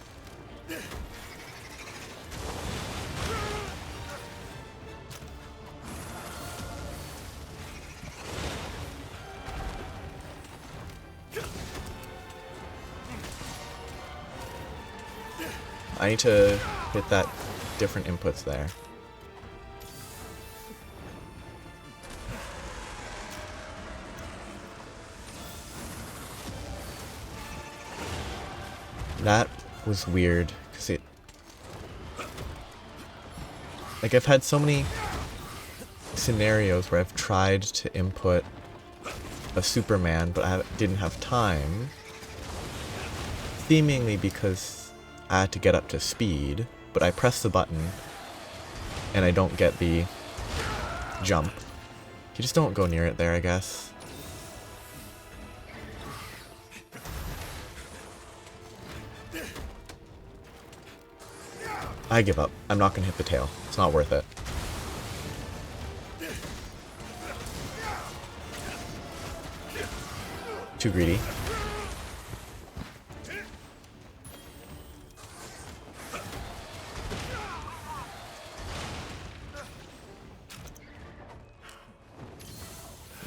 I need to hit that different inputs there. That was weird, because it... Like, I've had so many scenarios where I've tried to input a Superman, but I didn't have time. Seemingly because I had to get up to speed, but I press the button, and I don't get the jump. You just don't go near it there, I guess. I give up. I'm not gonna hit the tail. It's not worth it. Too greedy.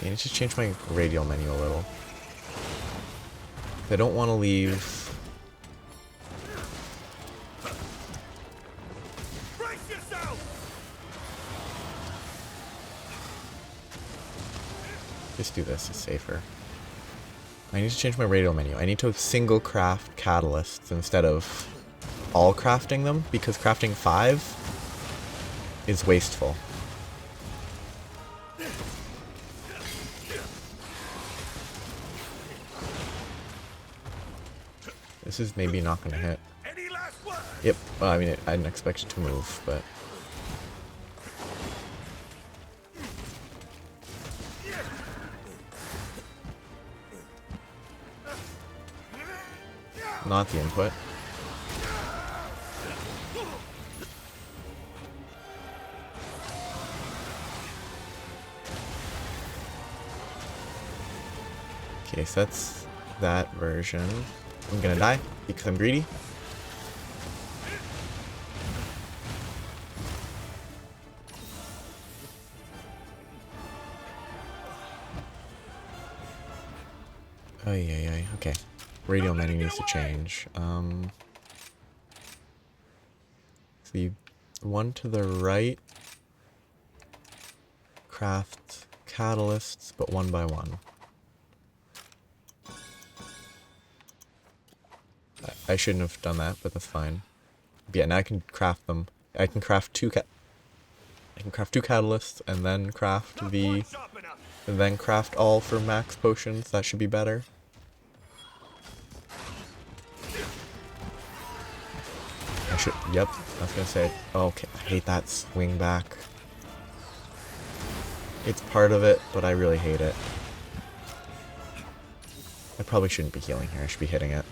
I need to change my radial menu a little. I don't want to leave... Brace yourself! Just do this, it's safer. I need to change my radial menu. I need to single craft catalysts instead of all crafting them, because crafting 5 is wasteful. This is maybe not going to hit. Any last word? Yep. Well, I mean, I didn't expect it to move, but... Not the input. Okay, so that's that version. I'm gonna die because I'm greedy. Oh yeah, okay. Radial menu needs to change. The one to the right craft catalysts, but one by one. I shouldn't have done that, but that's fine. But yeah, now I can craft them. I can craft two catalysts and then craft all for max potions. That should be better. Yep, I was gonna say, oh, okay, I hate that swing back. It's part of it, but I really hate it. I probably shouldn't be healing here, I should be hitting it.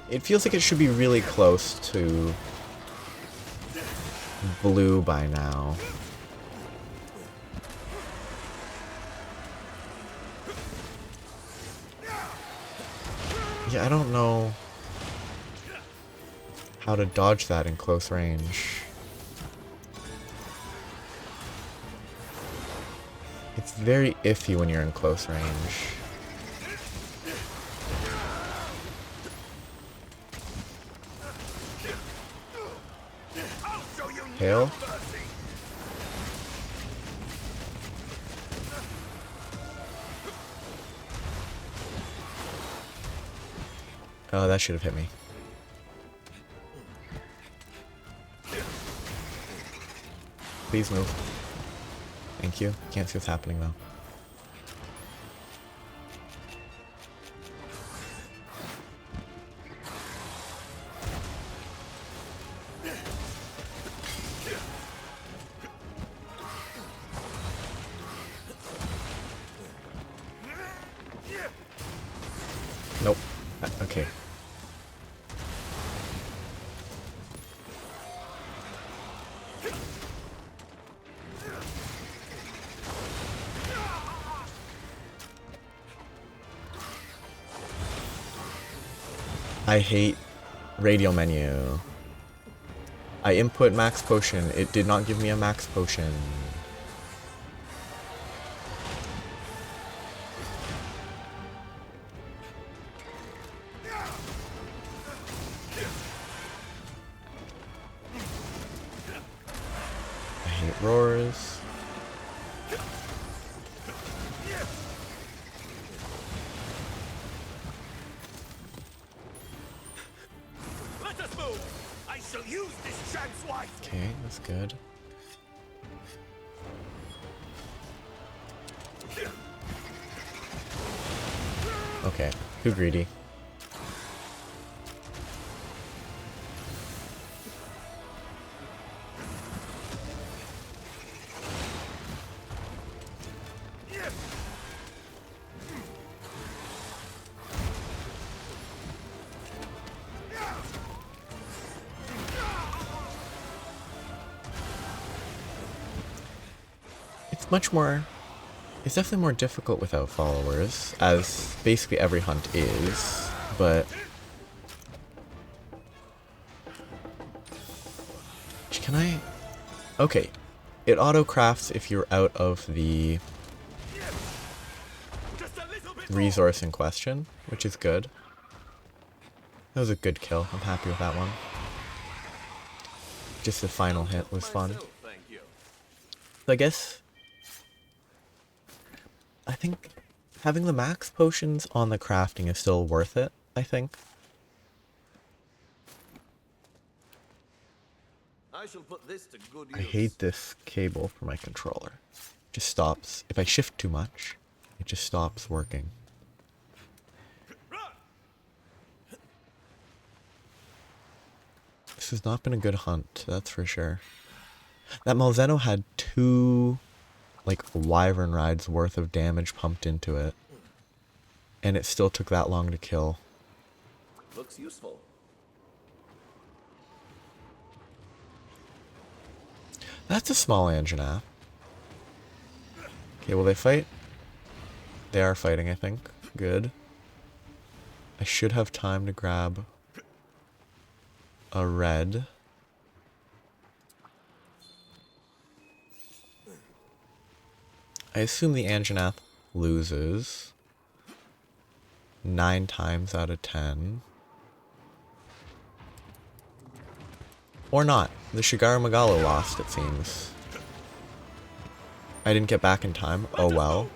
It feels like it should be really close to blue by now. Yeah, I don't know how to dodge that in close range. It's very iffy when you're in close range. Hail? Oh, that should have hit me. Please move. Thank you. Can't see what's happening though. Nope. Okay. I hate radial menu. I input max potion. It did not give me a max potion. I hate roars. Let us move. I shall use this chance wisely. Okay, that's good. Okay, too greedy. It's much more... It's definitely more difficult without followers, as basically every hunt is, but... Can I... Okay. It auto-crafts if you're out of the resource in question, which is good. That was a good kill. I'm happy with that one. Just the final hit was fun. Myself, thank you. So I think having the max potions on the crafting is still worth it, I think. I shall put this to good use. I hate this cable for my controller. It just stops. If I shift too much, it just stops working. This has not been a good hunt, that's for sure. That Malzeno had 2, like, wyvern rides worth of damage pumped into it. And it still took that long to kill. Looks useful. That's a small Anjanath. Okay, will they fight? They are fighting, I think. Good. I should have time to grab a red. I assume the Anjanath loses 9 times out of 10. Or not. The Shagaru Magala lost, it seems. I didn't get back in time. Oh well.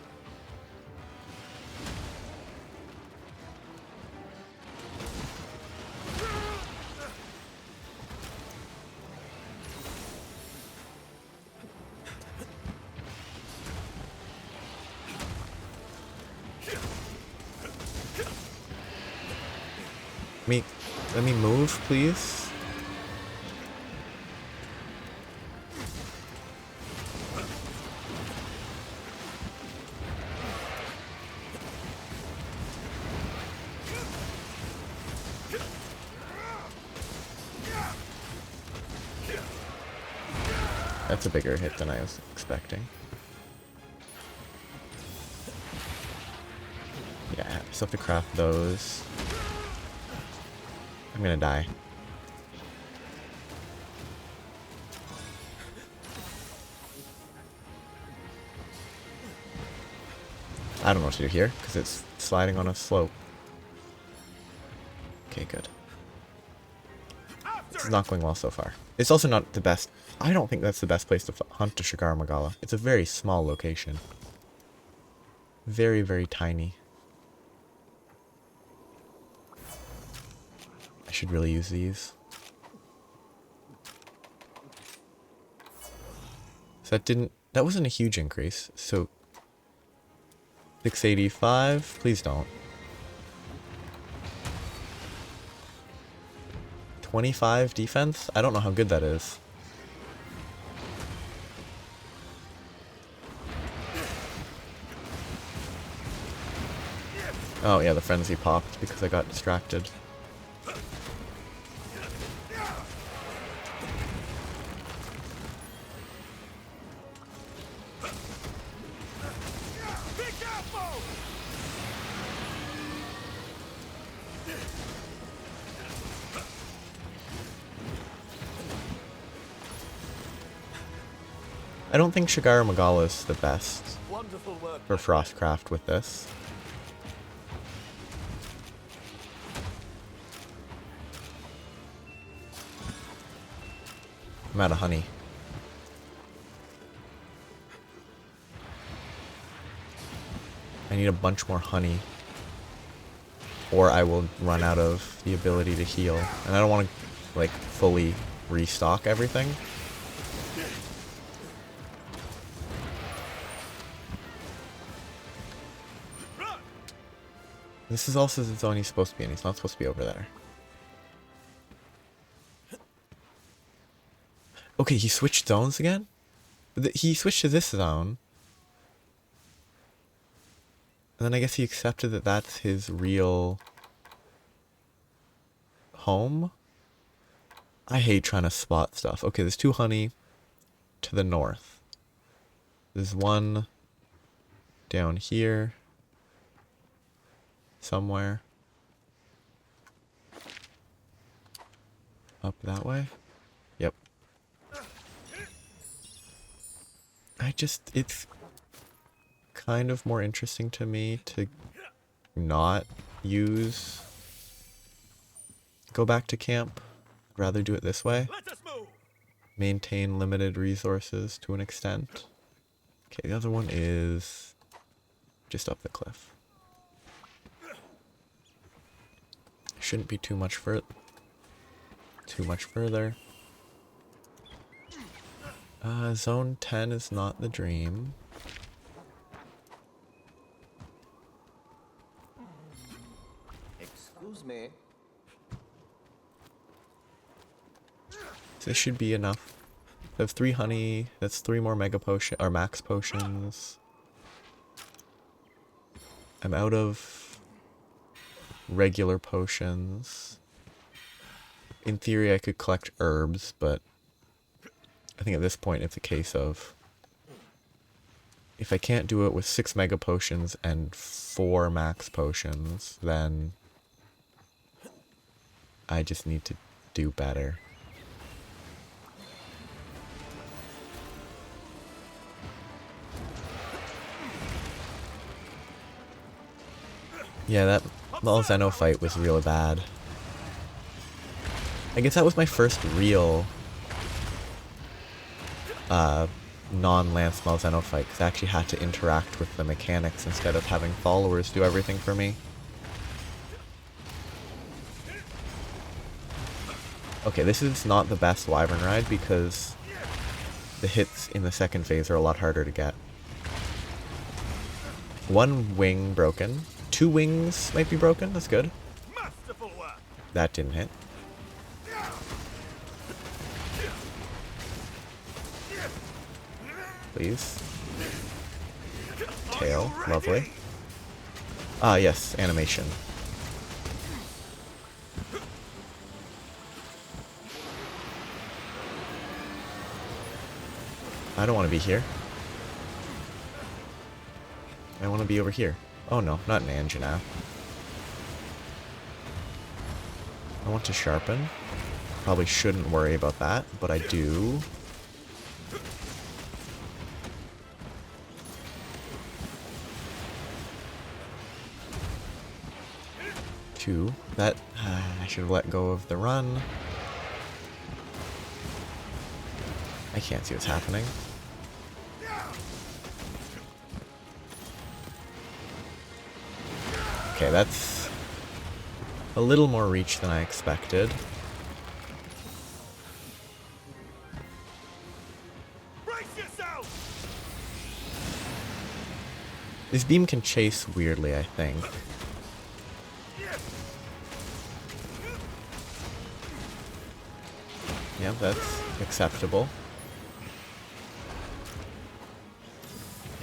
Let me move, please. That's a bigger hit than I was expecting. Yeah, I still have to craft those. I'm gonna die. I don't know what to do here, because it's sliding on a slope. Okay, good. This is not going well so far. It's also not the best. I don't think that's the best place to hunt a Shagaru Magala. It's a very small location. Very, very tiny. I should really use these. So that wasn't a huge increase. So 685, please don't. 25 defense? I don't know how good that is. Oh yeah, the frenzy popped because I got distracted. I don't think Shagaru Magala is the best Wonderful work. for Frostcraft with this. I'm out of honey. I need a bunch more honey, or I will run out of the ability to heal. And I don't want to, like, fully restock everything. This is also the zone he's supposed to be in. He's not supposed to be over there. Okay, he switched zones again? He switched to this zone. And then I guess he accepted that that's his real home? I hate trying to spot stuff. Okay, there's 2 honey to the north. There's 1 down here. Somewhere. Up that way? Yep. It's kind of more interesting to me to not use go back to camp. I'd rather do it this way. Let us move. Maintain limited resources to an extent. Okay, the other one is just up the cliff. Shouldn't be too much further. Zone 10 is not the dream. Excuse me. This should be enough. I have 3 honey. That's 3 more mega potion or max potions. I'm out of regular potions. In theory, I could collect herbs, but I think at this point it's a case of if I can't do it with 6 mega potions and 4 max potions, then I just need to do better. Yeah, that Malzeno fight was really bad. I guess that was my first real non-Lance Malzeno fight, because I actually had to interact with the mechanics instead of having followers do everything for me. Okay, this is not the best Wyvern ride because the hits in the second phase are a lot harder to get. 1 wing broken. 2 wings might be broken, that's good. Masterful work. That didn't hit. Please. Tail, lovely. Ah, yes, animation. I don't want to be here. I want to be over here. Oh no, not an Anjanath. I want to sharpen. Probably shouldn't worry about that, but I do. Two. That I should have let go of the run. I can't see what's happening. Okay, that's a little more reach than I expected. Brace yourself. This beam can chase weirdly, I think. Yeah, that's acceptable.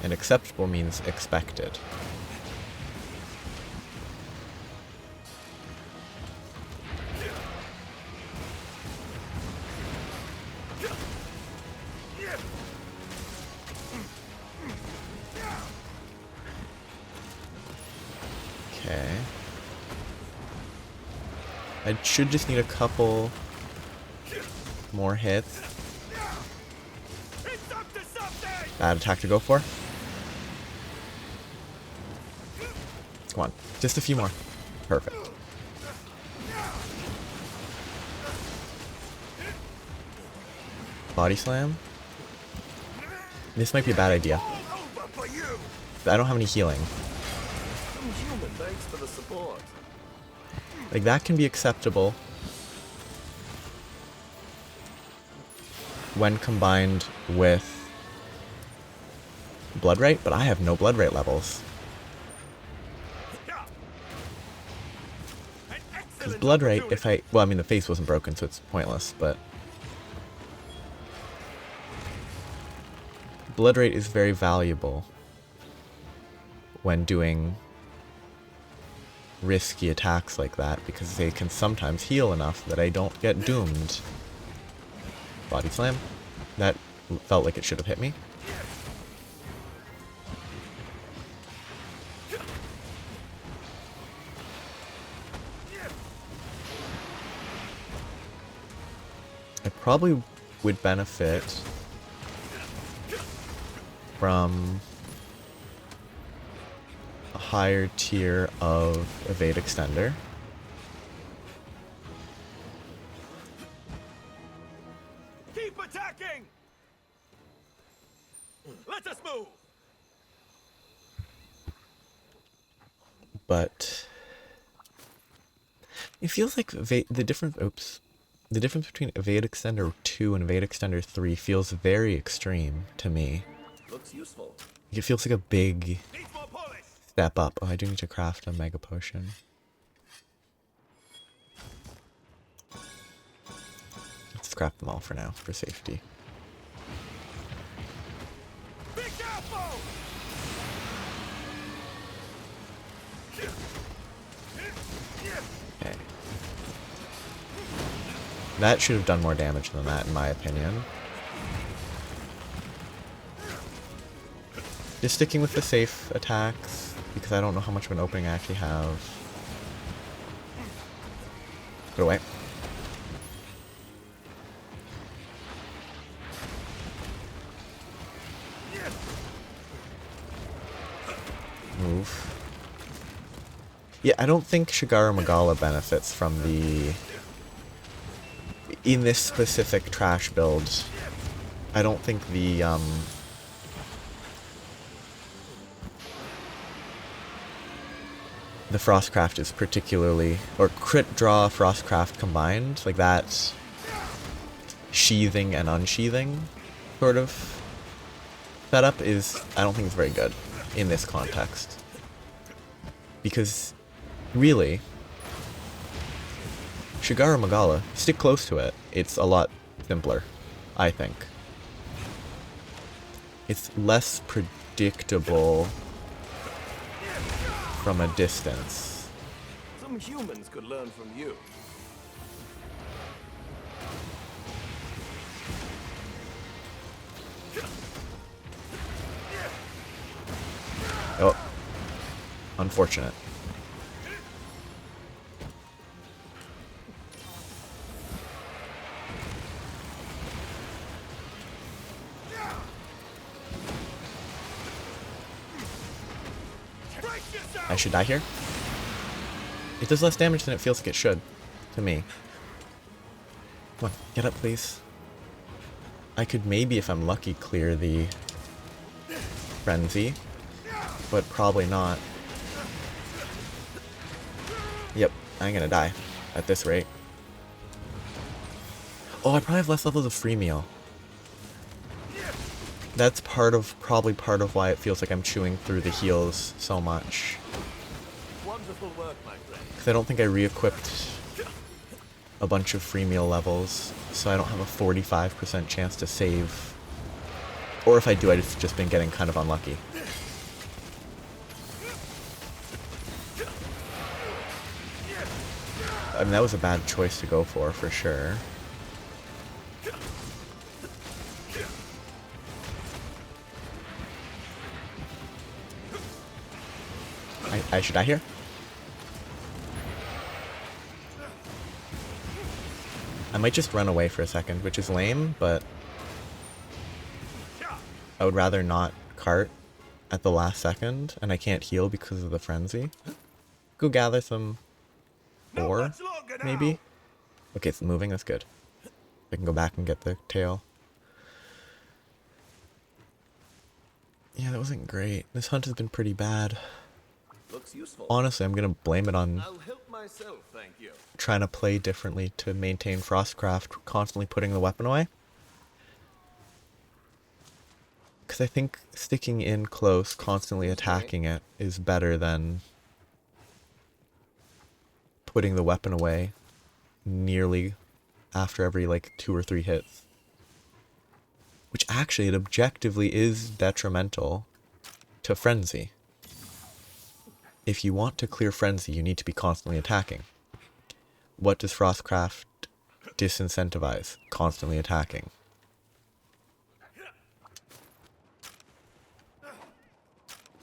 And acceptable means expected. Okay. I should just need a couple more hits. It's up to something. Bad attack to go for. Come on, just a few more. Perfect. Body slam. This might be a bad idea. All over for you. I don't have any healing. I'm human. Thanks for the support. Like, that can be acceptable when combined with blood rate, but I have no blood rate levels. An Because excellent blood rate, opportunity. well, I mean, the face wasn't broken, so it's pointless, but blood rate is very valuable when doing risky attacks like that, because they can sometimes heal enough that I don't get doomed. Body slam. That felt like it should have hit me. I probably would benefit from a higher tier of evade extender. move! But it feels like the difference. Oops, the difference between Evade Extender 2 and Evade Extender 3 feels very extreme to me. Looks useful. It feels like a big Needs more polish! step up. Oh, I do need to craft a Mega Potion. Let's scrap them all for now, for safety. Be careful! Okay. That should have done more damage than that, in my opinion. Just sticking with the safe attacks, because I don't know how much of an opening I actually have. Put away. Move. Yeah, I don't think Shagaru Magala benefits from the... In this specific trash build, I don't think the, the Frostcraft is particularly... Or crit draw Frostcraft combined, like that sheathing and unsheathing sort of setup is... I don't think it's very good in this context. Because, really, Shagaru Magala, stick close to it. It's a lot simpler, I think. It's less predictable from a distance. Some humans could learn from you. Oh. Unfortunate. I should die here? It does less damage than it feels like it should. To me. Come on, get up please. I could maybe, if I'm lucky, clear the frenzy. But probably not. Yep, I'm gonna die at this rate. Oh, I probably have less levels of free meal. That's probably part of why it feels like I'm chewing through the heals so much. Wonderful work, my friend. Because I don't think I re-equipped a bunch of free meal levels, so I don't have a 45% chance to save. Or if I do, I've just been getting kind of unlucky. I mean, that was a bad choice to go for sure. I should die here? I might just run away for a second, which is lame, but I would rather not cart at the last second, and I can't heal because of the frenzy. Go gather some ore, maybe? Okay, it's moving, that's good. I can go back and get the tail. Yeah, that wasn't great. This hunt has been pretty bad. Looks useful. Honestly, I'm gonna blame it on I'll help myself, thank you. trying to play differently to maintain Frostcraft, constantly putting the weapon away. Because I think sticking in close, constantly attacking it, is better than putting the weapon away nearly after every, like, 2 or 3 hits. Which actually, it objectively is detrimental to Frenzy. If you want to clear Frenzy, you need to be constantly attacking. What does Frostcraft disincentivize? Constantly attacking.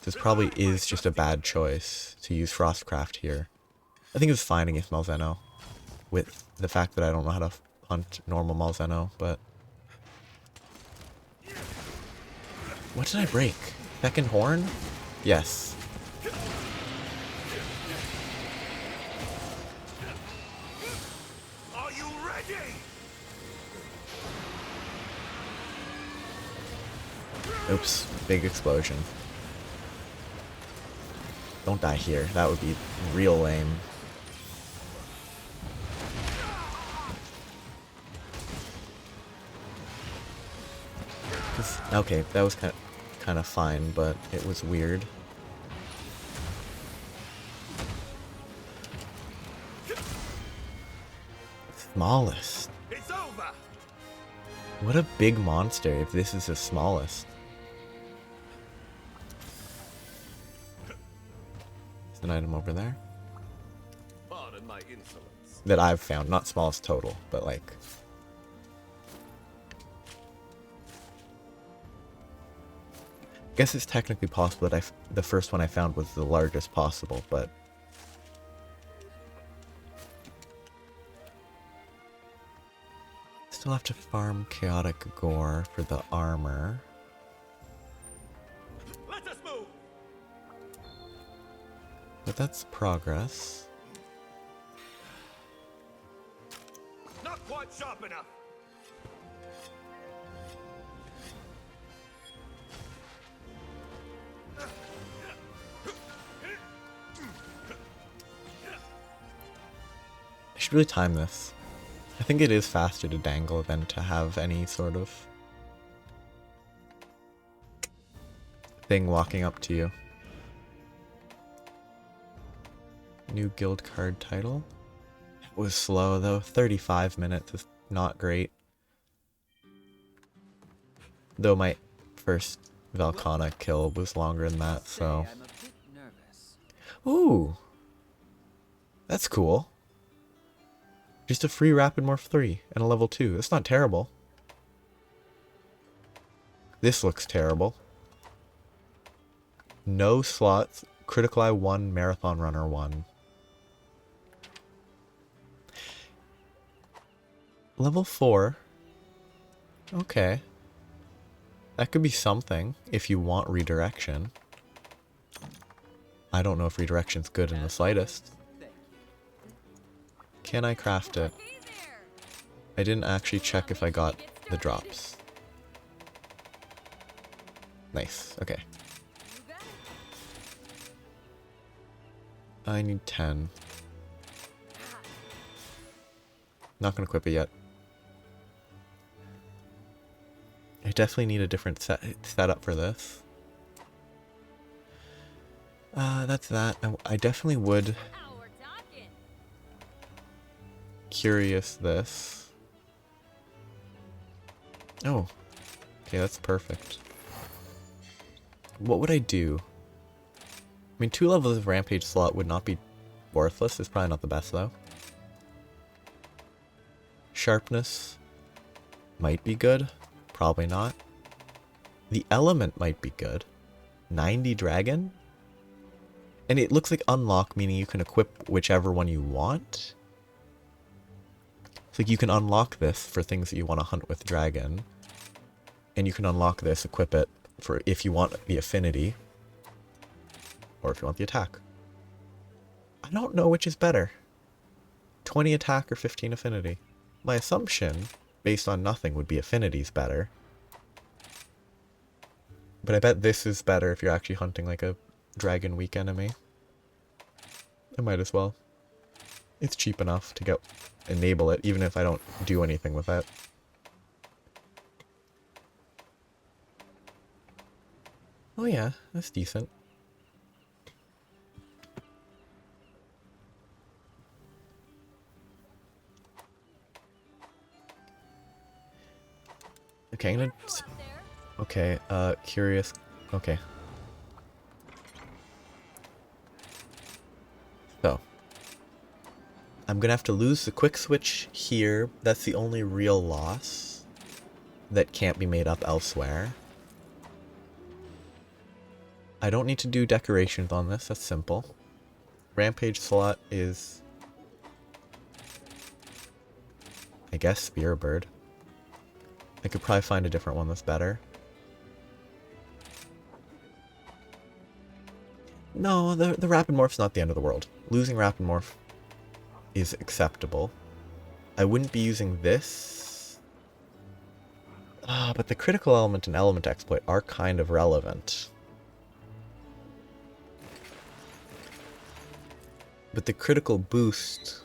This probably is just a bad choice to use Frostcraft here. I think it was fine against Malzeno, with the fact that I don't know how to hunt normal Malzeno, but... What did I break? Second horn? Yes. Are you ready? Oops, big explosion. Don't die here. That would be real lame. Okay, that was kind of fine, but it was weird. Smallest. It's over. What a big monster if this is the smallest. There's an item over there. Pardon my insolence. That I've found, not smallest total, but like... I guess it's technically possible that the first one I found was the largest possible, but... Still have to farm Chaotic Gore for the armor. Let us move. But that's progress. Not quite sharp enough. I should really time this. I think it is faster to dangle than to have any sort of thing walking up to you. New guild card title. It was slow though. 35 minutes is not great. Though my first Velkhana kill was longer than that, so... I'm a bit nervous. Ooh! That's cool. Just a free Rapid Morph 3 and a level 2. That's not terrible. This looks terrible. No slots. Critical Eye 1, Marathon Runner 1. Level 4. Okay. That could be something if you want redirection. I don't know if redirection's good in the slightest. Can I craft it? Hey there. I didn't actually check if I got the drops. Nice, okay. You got it. I need 10. Not gonna equip it yet. I definitely need a different setup for this. That's that. I definitely would Now we're talking. curious this. Oh. Okay, that's perfect. What would I do? I mean, 2 levels of Rampage slot would not be worthless. It's probably not the best, though. Sharpness might be good. Probably not. The element might be good. 90 dragon? And it looks like unlock, meaning you can equip whichever one you want. It's like you can unlock this for things that you want to hunt with dragon. And you can unlock this, equip it, for if you want the affinity. Or if you want the attack. I don't know which is better. 20 attack or 15 affinity. My assumption, based on nothing, would be affinity's better. But I bet this is better if you're actually hunting like a dragon weak enemy. I might as well. It's cheap enough to enable it, even if I don't do anything with it. Oh yeah, that's decent. Okay, I'm gonna... Careful up there. Okay, curious... Okay. So. I'm gonna have to lose the quick switch here. That's the only real loss that can't be made up elsewhere. I don't need to do decorations on this, that's simple. Rampage slot is... I guess Spearbird. I could probably find a different one that's better. No, the Rapid Morph's not the end of the world. Losing Rapid Morph is acceptable. I wouldn't be using this But the critical element and element exploit are kind of relevant. But the critical boost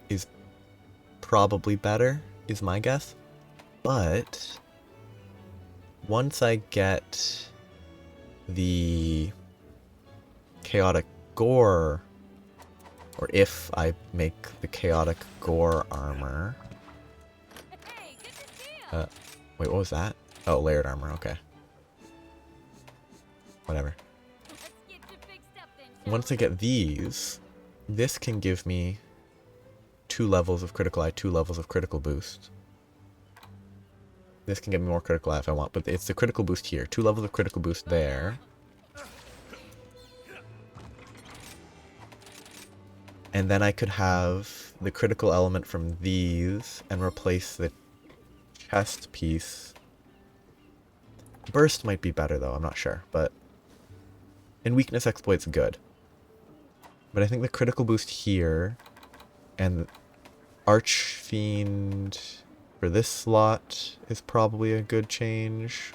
is probably better, is my guess. But once I get the chaotic Gore, or if I make the chaotic Gore armor. Hey, good to see you. Wait, what was that? Oh, layered armor, okay. Whatever. Let's get you fixed up then, shall Once I get these, this can give me 2 levels of critical eye, 2 levels of critical boost. This can get me more critical eye if I want, but it's the critical boost here. 2 levels of critical boost there. And then I could have the critical element from these and replace the chest piece. Burst might be better though, I'm not sure, but in weakness exploit's good. But I think the critical boost here and Archfiend for this slot is probably a good change.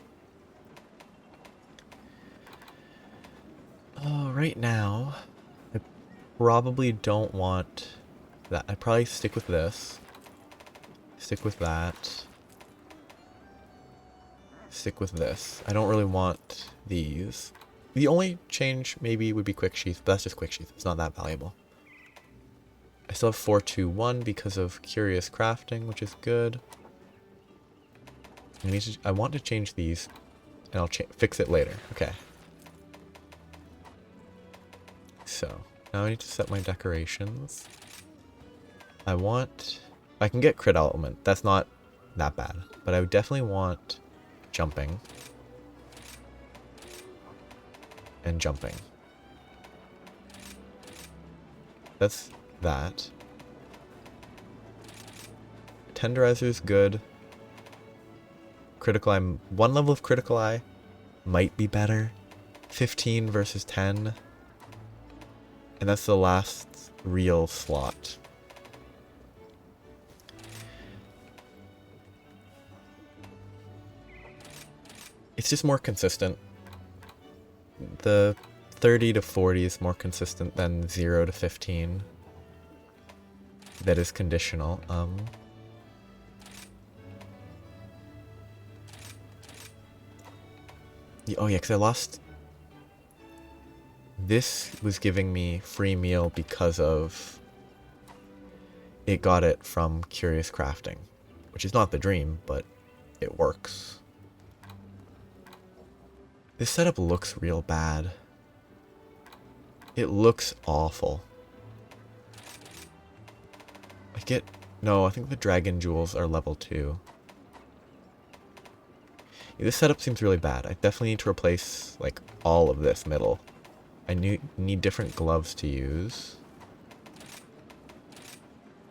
Oh, right now, I probably don't want that. I probably stick with this. Stick with that. Stick with this. I don't really want these. The only change maybe would be Quick Sheath, but that's just Quick Sheath. It's not that valuable. I still have 421 because of Curious Crafting, which is good. I want to change these, and I'll fix it later. Okay. So, now I need to set my decorations. I can get crit element. That's not that bad. But I would definitely want jumping. And jumping. That's that. Tenderizer is good. Critical eye, 1 level of critical eye might be better. 15 versus 10. And that's the last real slot. It's just more consistent. The 30 to 40 is more consistent than 0 to 15. That is conditional. Oh yeah, because I lost... This was giving me free meal because of... It got it from Curious Crafting. Which is not the dream, but it works. This setup looks real bad. It looks awful. No, I think the dragon jewels are level 2. Yeah, this setup seems really bad. I definitely need to replace, like, all of this middle. I need different gloves to use.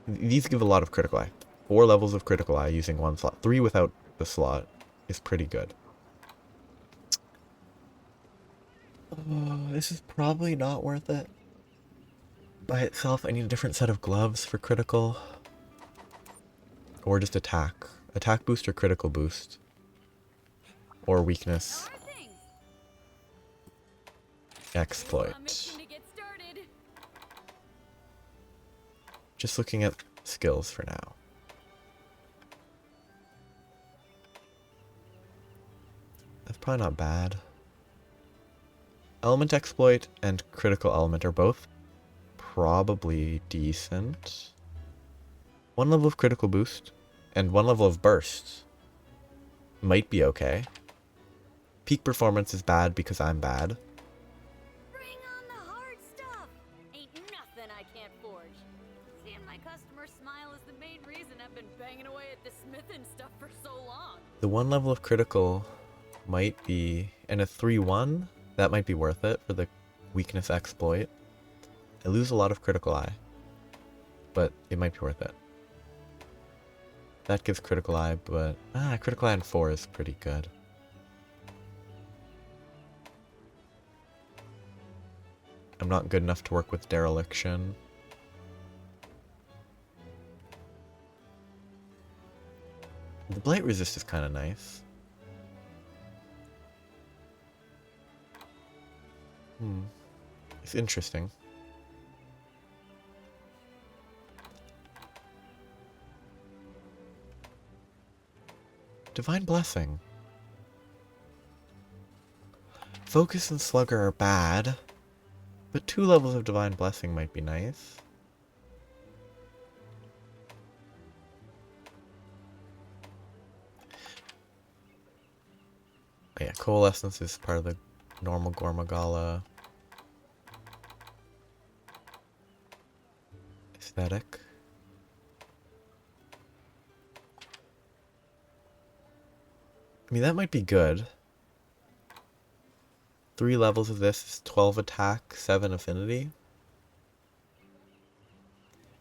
These give a lot of critical eye. 4 levels of critical eye using 1 slot. 3 without the slot is pretty good. This is probably not worth it. By itself, I need a different set of gloves for critical. Or just attack. Attack boost or critical boost. Or weakness. How are things? Exploit. Mission to get started. Just looking at skills for now. That's probably not bad. Element exploit and critical element are both probably decent. 1 level of critical boost and 1 level of burst might be okay. Peak performance is bad because I'm bad. Bring on the hard stuff. Ain't nothing I can't forge. Seeing my customers smile is the main reason I've been banging away at the smithing stuff for so long. The 1 level of critical might be, and a 3-1, that might be worth it for the weakness exploit. I lose a lot of critical eye, but it might be worth it. That gives critical eye, but critical eye on 4 is pretty good. I'm not good enough to work with dereliction. The Blight resist is kind of nice. It's interesting. Divine Blessing. Focus and Slugger are bad, but 2 levels of Divine Blessing might be nice. Oh yeah, Coalescence is part of the normal Gore Magala aesthetic. I mean, that might be good. 3 levels of this is 12 attack, 7 affinity.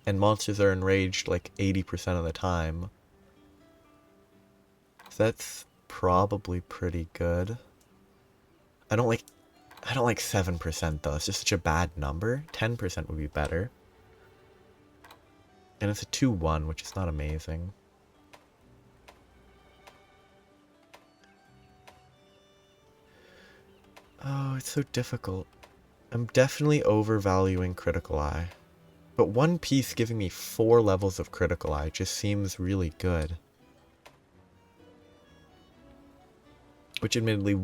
And monsters are enraged like 80% of the time. So that's probably pretty good. I don't like 7% though. It's just such a bad number. 10% would be better. And it's a 2-1, which is not amazing. Oh, it's so difficult. I'm definitely overvaluing Critical Eye. But one piece giving me 4 levels of Critical Eye just seems really good. Which admittedly,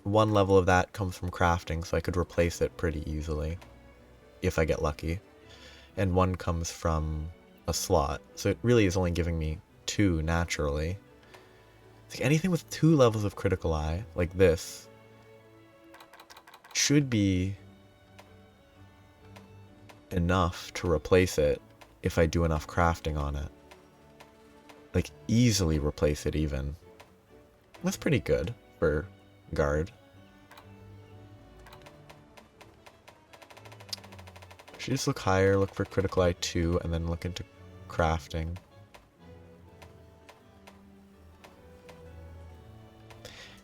1 level of that comes from crafting, so I could replace it pretty easily. If I get lucky. And 1 comes from a slot. So it really is only giving me 2 naturally. It's like anything with 2 levels of Critical Eye, like this, should be enough to replace it if I do enough crafting on it. Like, easily replace it even. That's pretty good for guard. Should just look higher, look for Critical Eye 2, and then look into crafting.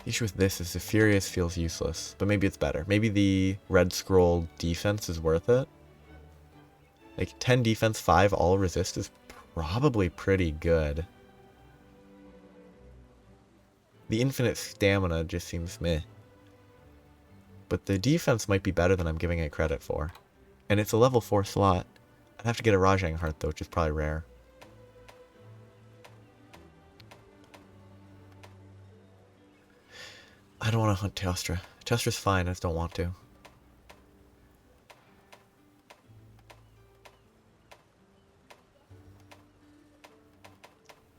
The issue with this is the Furious feels useless, but maybe it's better. Maybe the Red Scroll defense is worth it. Like 10 defense, 5 all resist is probably pretty good. The infinite stamina just seems meh. But the defense might be better than I'm giving it credit for. And it's a level 4 slot. I'd have to get a Rajang Heart though, which is probably rare. I don't want to hunt Teostra. Teostra's fine, I just don't want to.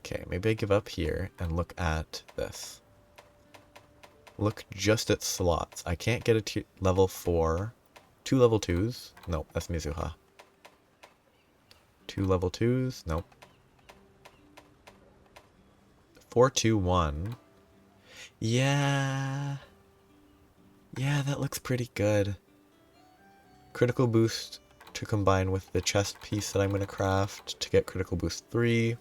Okay, maybe I give up here and look at this. Look just at slots. I can't get a level 4. 2 level 2s? Nope, that's Mizuha. 2 level 2s? Nope. 4-2-1. Yeah. Yeah, that looks pretty good. Critical boost to combine with the chest piece that I'm going to craft to get critical boost 3.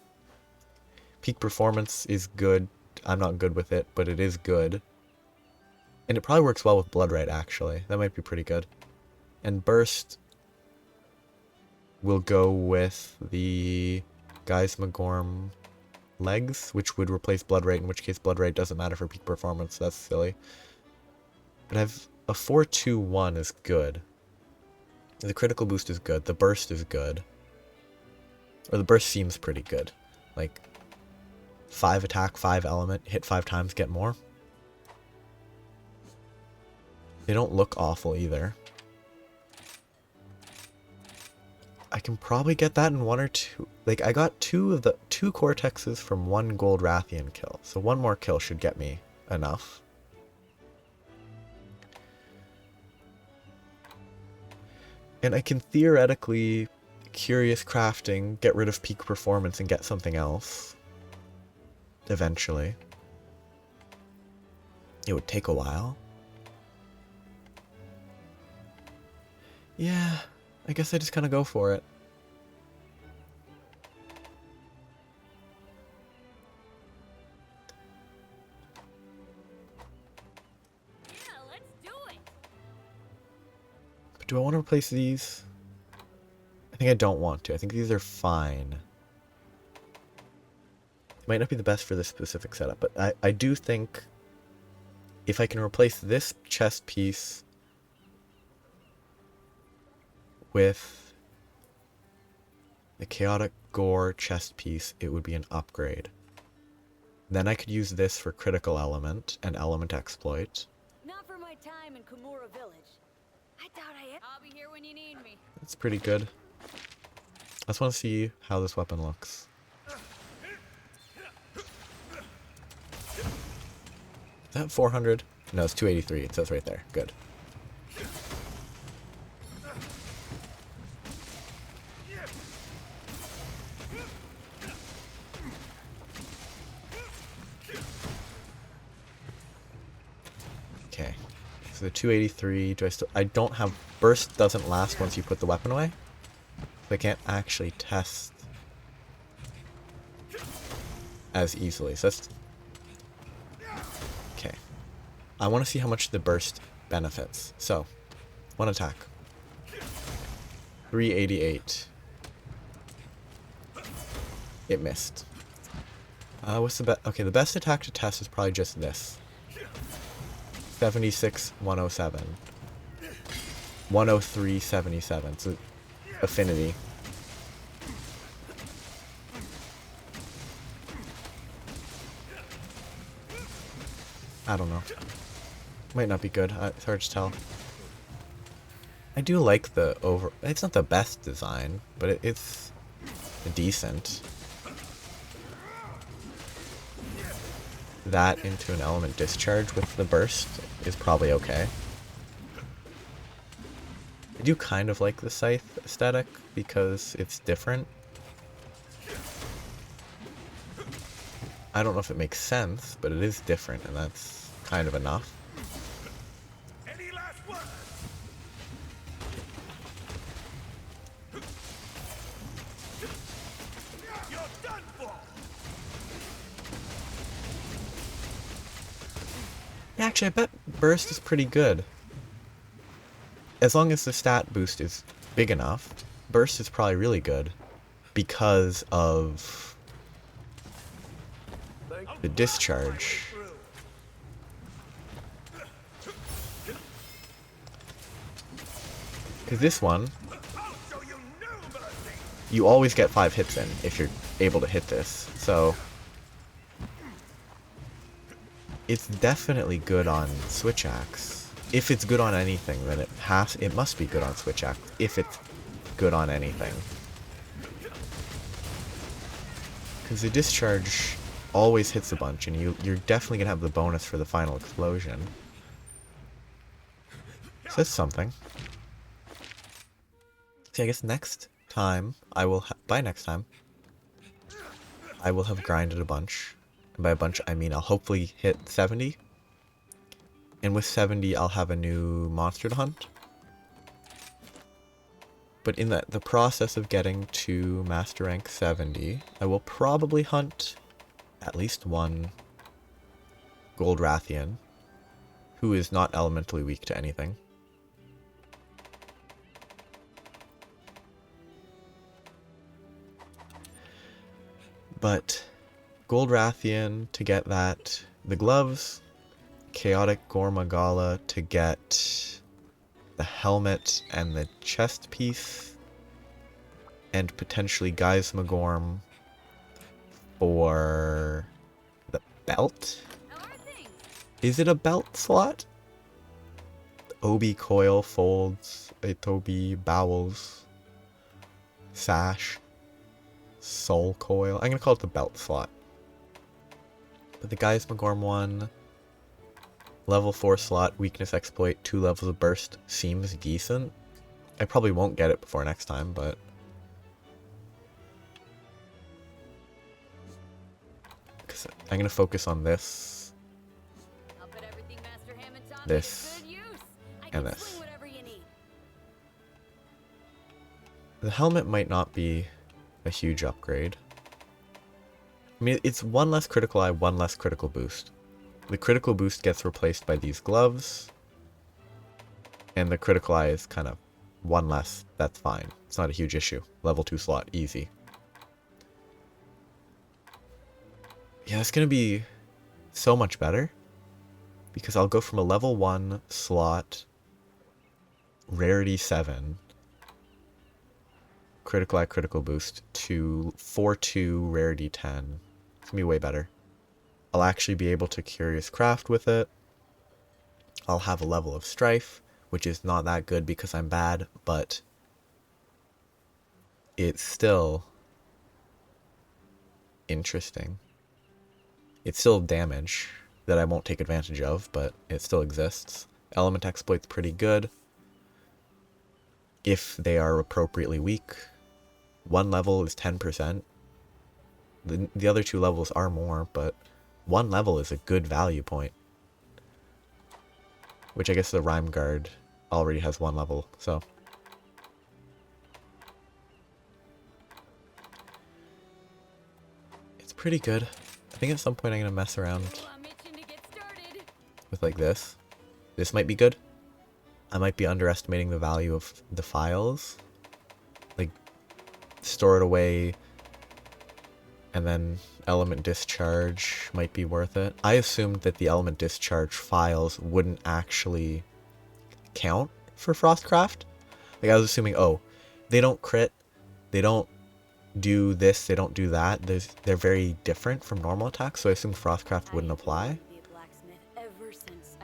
Peak performance is good. I'm not good with it, but it is good. And it probably works well with Bloodright, actually. That might be pretty good. And burst will go with the Geismagorm legs, which would replace Bloodright, in which case Bloodright doesn't matter for peak performance. That's silly. But I've a 4-2-1 is good. The critical boost is good. The burst is good. Or the burst seems pretty good. Like 5 attack, 5 element, hit 5 times, get more. They don't look awful either. I can probably get that in 1 or 2. Like, I got 2 Cortexes from 1 gold Rathian kill. So 1 more kill should get me enough. And I can theoretically, Curious Crafting, get rid of peak performance and get something else. Eventually. It would take a while. Yeah, I guess I just kind of go for it. Yeah, let's do it. But do I want to replace these? I think I don't want to. I think these are fine. Might not be the best for this specific setup, but I do think if I can replace this chest piece with the Chaotic Gore chest piece, it would be an upgrade. Then I could use this for critical element and element exploit. Not for my time in Kimura Village. I doubt I'll be here when you need me. That's pretty good. I just want to see how this weapon looks. Is that 400? No, it's 283. It says right there. Good. Okay. So the 283, I don't have, burst doesn't last once you put the weapon away. So I can't actually test as easily. So that's, okay. I want to see how much the burst benefits. So, one attack. 388. It missed. What's the best? Okay, the best attack to test is probably just this. 76, 107. 103, 77. So, affinity. I don't know. Might not be good. It's hard to tell. I do like the it's not the best design, but it's decent. That into an element discharge with the burst is probably okay. I do kind of like the scythe aesthetic because it's different. I don't know if it makes sense, but it is different, and that's kind of enough. Any last words? You're done for. Actually, I bet burst is pretty good. As long as the stat boost is big enough, burst is probably really good because of the discharge. Because this one, you always get 5 hits in if you're able to hit this, so it's definitely good on Switch Axe. If it's good on anything, then it must be good on Switch Axe, if it's good on anything. Because the discharge always hits a bunch, and you're definitely gonna have the bonus for the final explosion. So that's something. See, I guess next time I will by next time I will have grinded a bunch. And by a bunch I mean I'll hopefully hit 70. And with 70 I'll have a new monster to hunt. But in the process of getting to master rank 70, I will probably hunt at least one Gold Rathian, who is not elementally weak to anything. But Gold Rathian to get that, the gloves, Chaotic Gore Magala to get the helmet and the chest piece, and potentially Geismagorm for the belt? Is it a belt slot? Obi coil folds, Itobi bowels, sash, soul coil. I'm gonna call it the belt slot. But the Geismagorm one, level 4 slot, weakness exploit, 2 levels of burst, seems decent. I probably won't get it before next time, but I'm gonna focus on this, this, and this. The helmet might not be a huge upgrade. I mean, it's 1 less critical eye, 1 less critical boost. The critical boost gets replaced by these gloves, and the critical eye is kind of 1 less. That's fine. It's not a huge issue. Level 2 slot, easy. Yeah, it's gonna be so much better. Because I'll go from a level 1 slot, rarity 7, critical eye, critical boost, to 4-2, rarity 10. It's gonna be way better. I'll actually be able to Curious Craft with it. I'll have a level of Strife, which is not that good because I'm bad, but it's still interesting. It's still damage that I won't take advantage of, but it still exists. Element Exploit's pretty good if they are appropriately weak. One level is 10%. The other two levels are more, but one level is a good value point. Which I guess the Rhyme Guard already has one level, so. It's pretty good. I think at some point I'm going to mess around I'm itching to get started. with like this. This might be good. I might be underestimating the value of the files. Like, store it away, and then element discharge might be worth it. I assumed that the element discharge files wouldn't actually count for Frostcraft. Like, I was assuming, oh, they don't crit, they don't do this, they don't do that. They're very different from normal attacks, so I assumed Frostcraft wouldn't apply.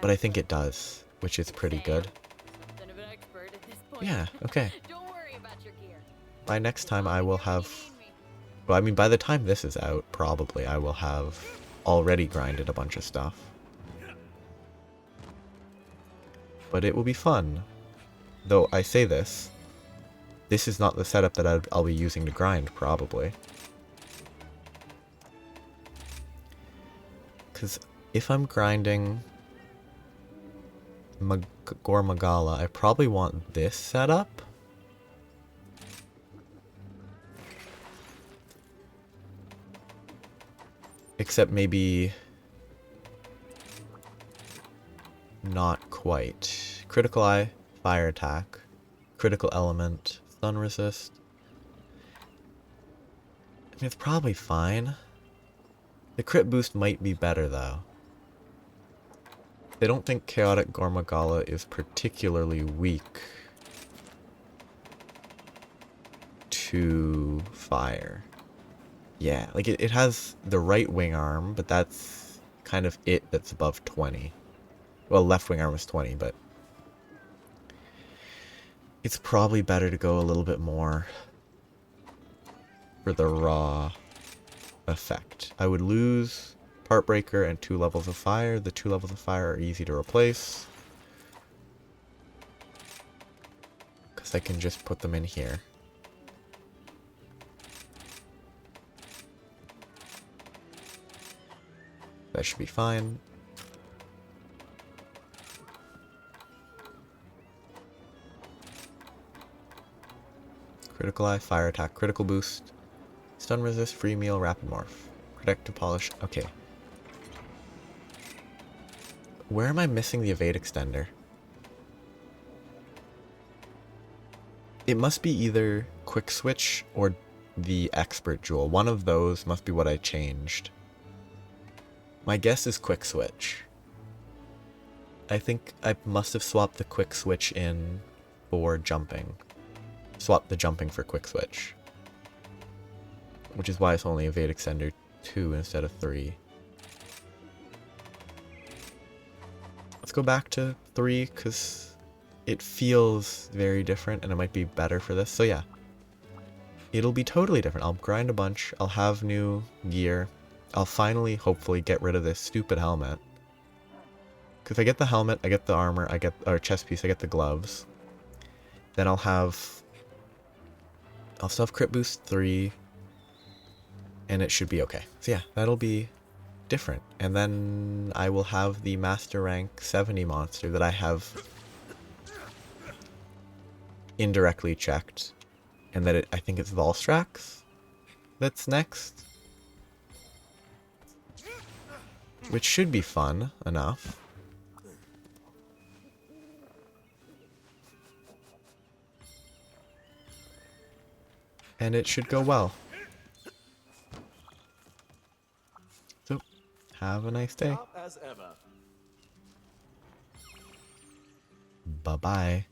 But I think it does, which is pretty good. Yeah, okay. Don't worry about your gear. By next time I will have... Well, I mean, by the time this is out, probably I will have already grinded a bunch of stuff. But it will be fun. Though I say this, this is not the setup that I'll be using to grind, probably. Because if I'm grinding Gore Magala, I probably want this setup. Except maybe not quite. Critical Eye, Fire Attack, Critical Element, Stun Resist. I mean, it's probably fine. The crit boost might be better, though. I don't think Chaotic Gore Magala is particularly weak to fire. Yeah, like it has the right wing arm, but that's kind of it that's above 20. Well, left wing arm is 20, but it's probably better to go a little bit more for the raw effect. I would lose Heartbreaker and 2 levels of fire. The 2 levels of fire are easy to replace, because I can just put them in here. That should be fine. Critical Eye, Fire Attack, Critical Boost, Stun Resist, Free Meal, Rapid Morph, Protect to Polish. Okay. Where am I missing the Evade Extender? It must be either Quick Switch or the Expert Jewel. One of those must be what I changed. My guess is Quick Switch. I think I must have swapped the Quick Switch in for jumping. Swap the jumping for Quick Switch. Which is why it's only Evade Extender 2 instead of 3. Let's go back to 3, because it feels very different and it might be better for this. So yeah, it'll be totally different. I'll grind a bunch, I'll have new gear, I'll finally, hopefully, get rid of this stupid helmet. Because I get the helmet, I get the armor, I get our chest piece, I get the gloves. Then I'll still have crit boost 3, and it should be okay. So yeah, that'll be different. And then I will have the master rank 70 monster that I have indirectly checked, and that I think it's Volstrax that's next, which should be fun enough. And it should go well. So Have a nice day. Sharp as ever. Bye-bye.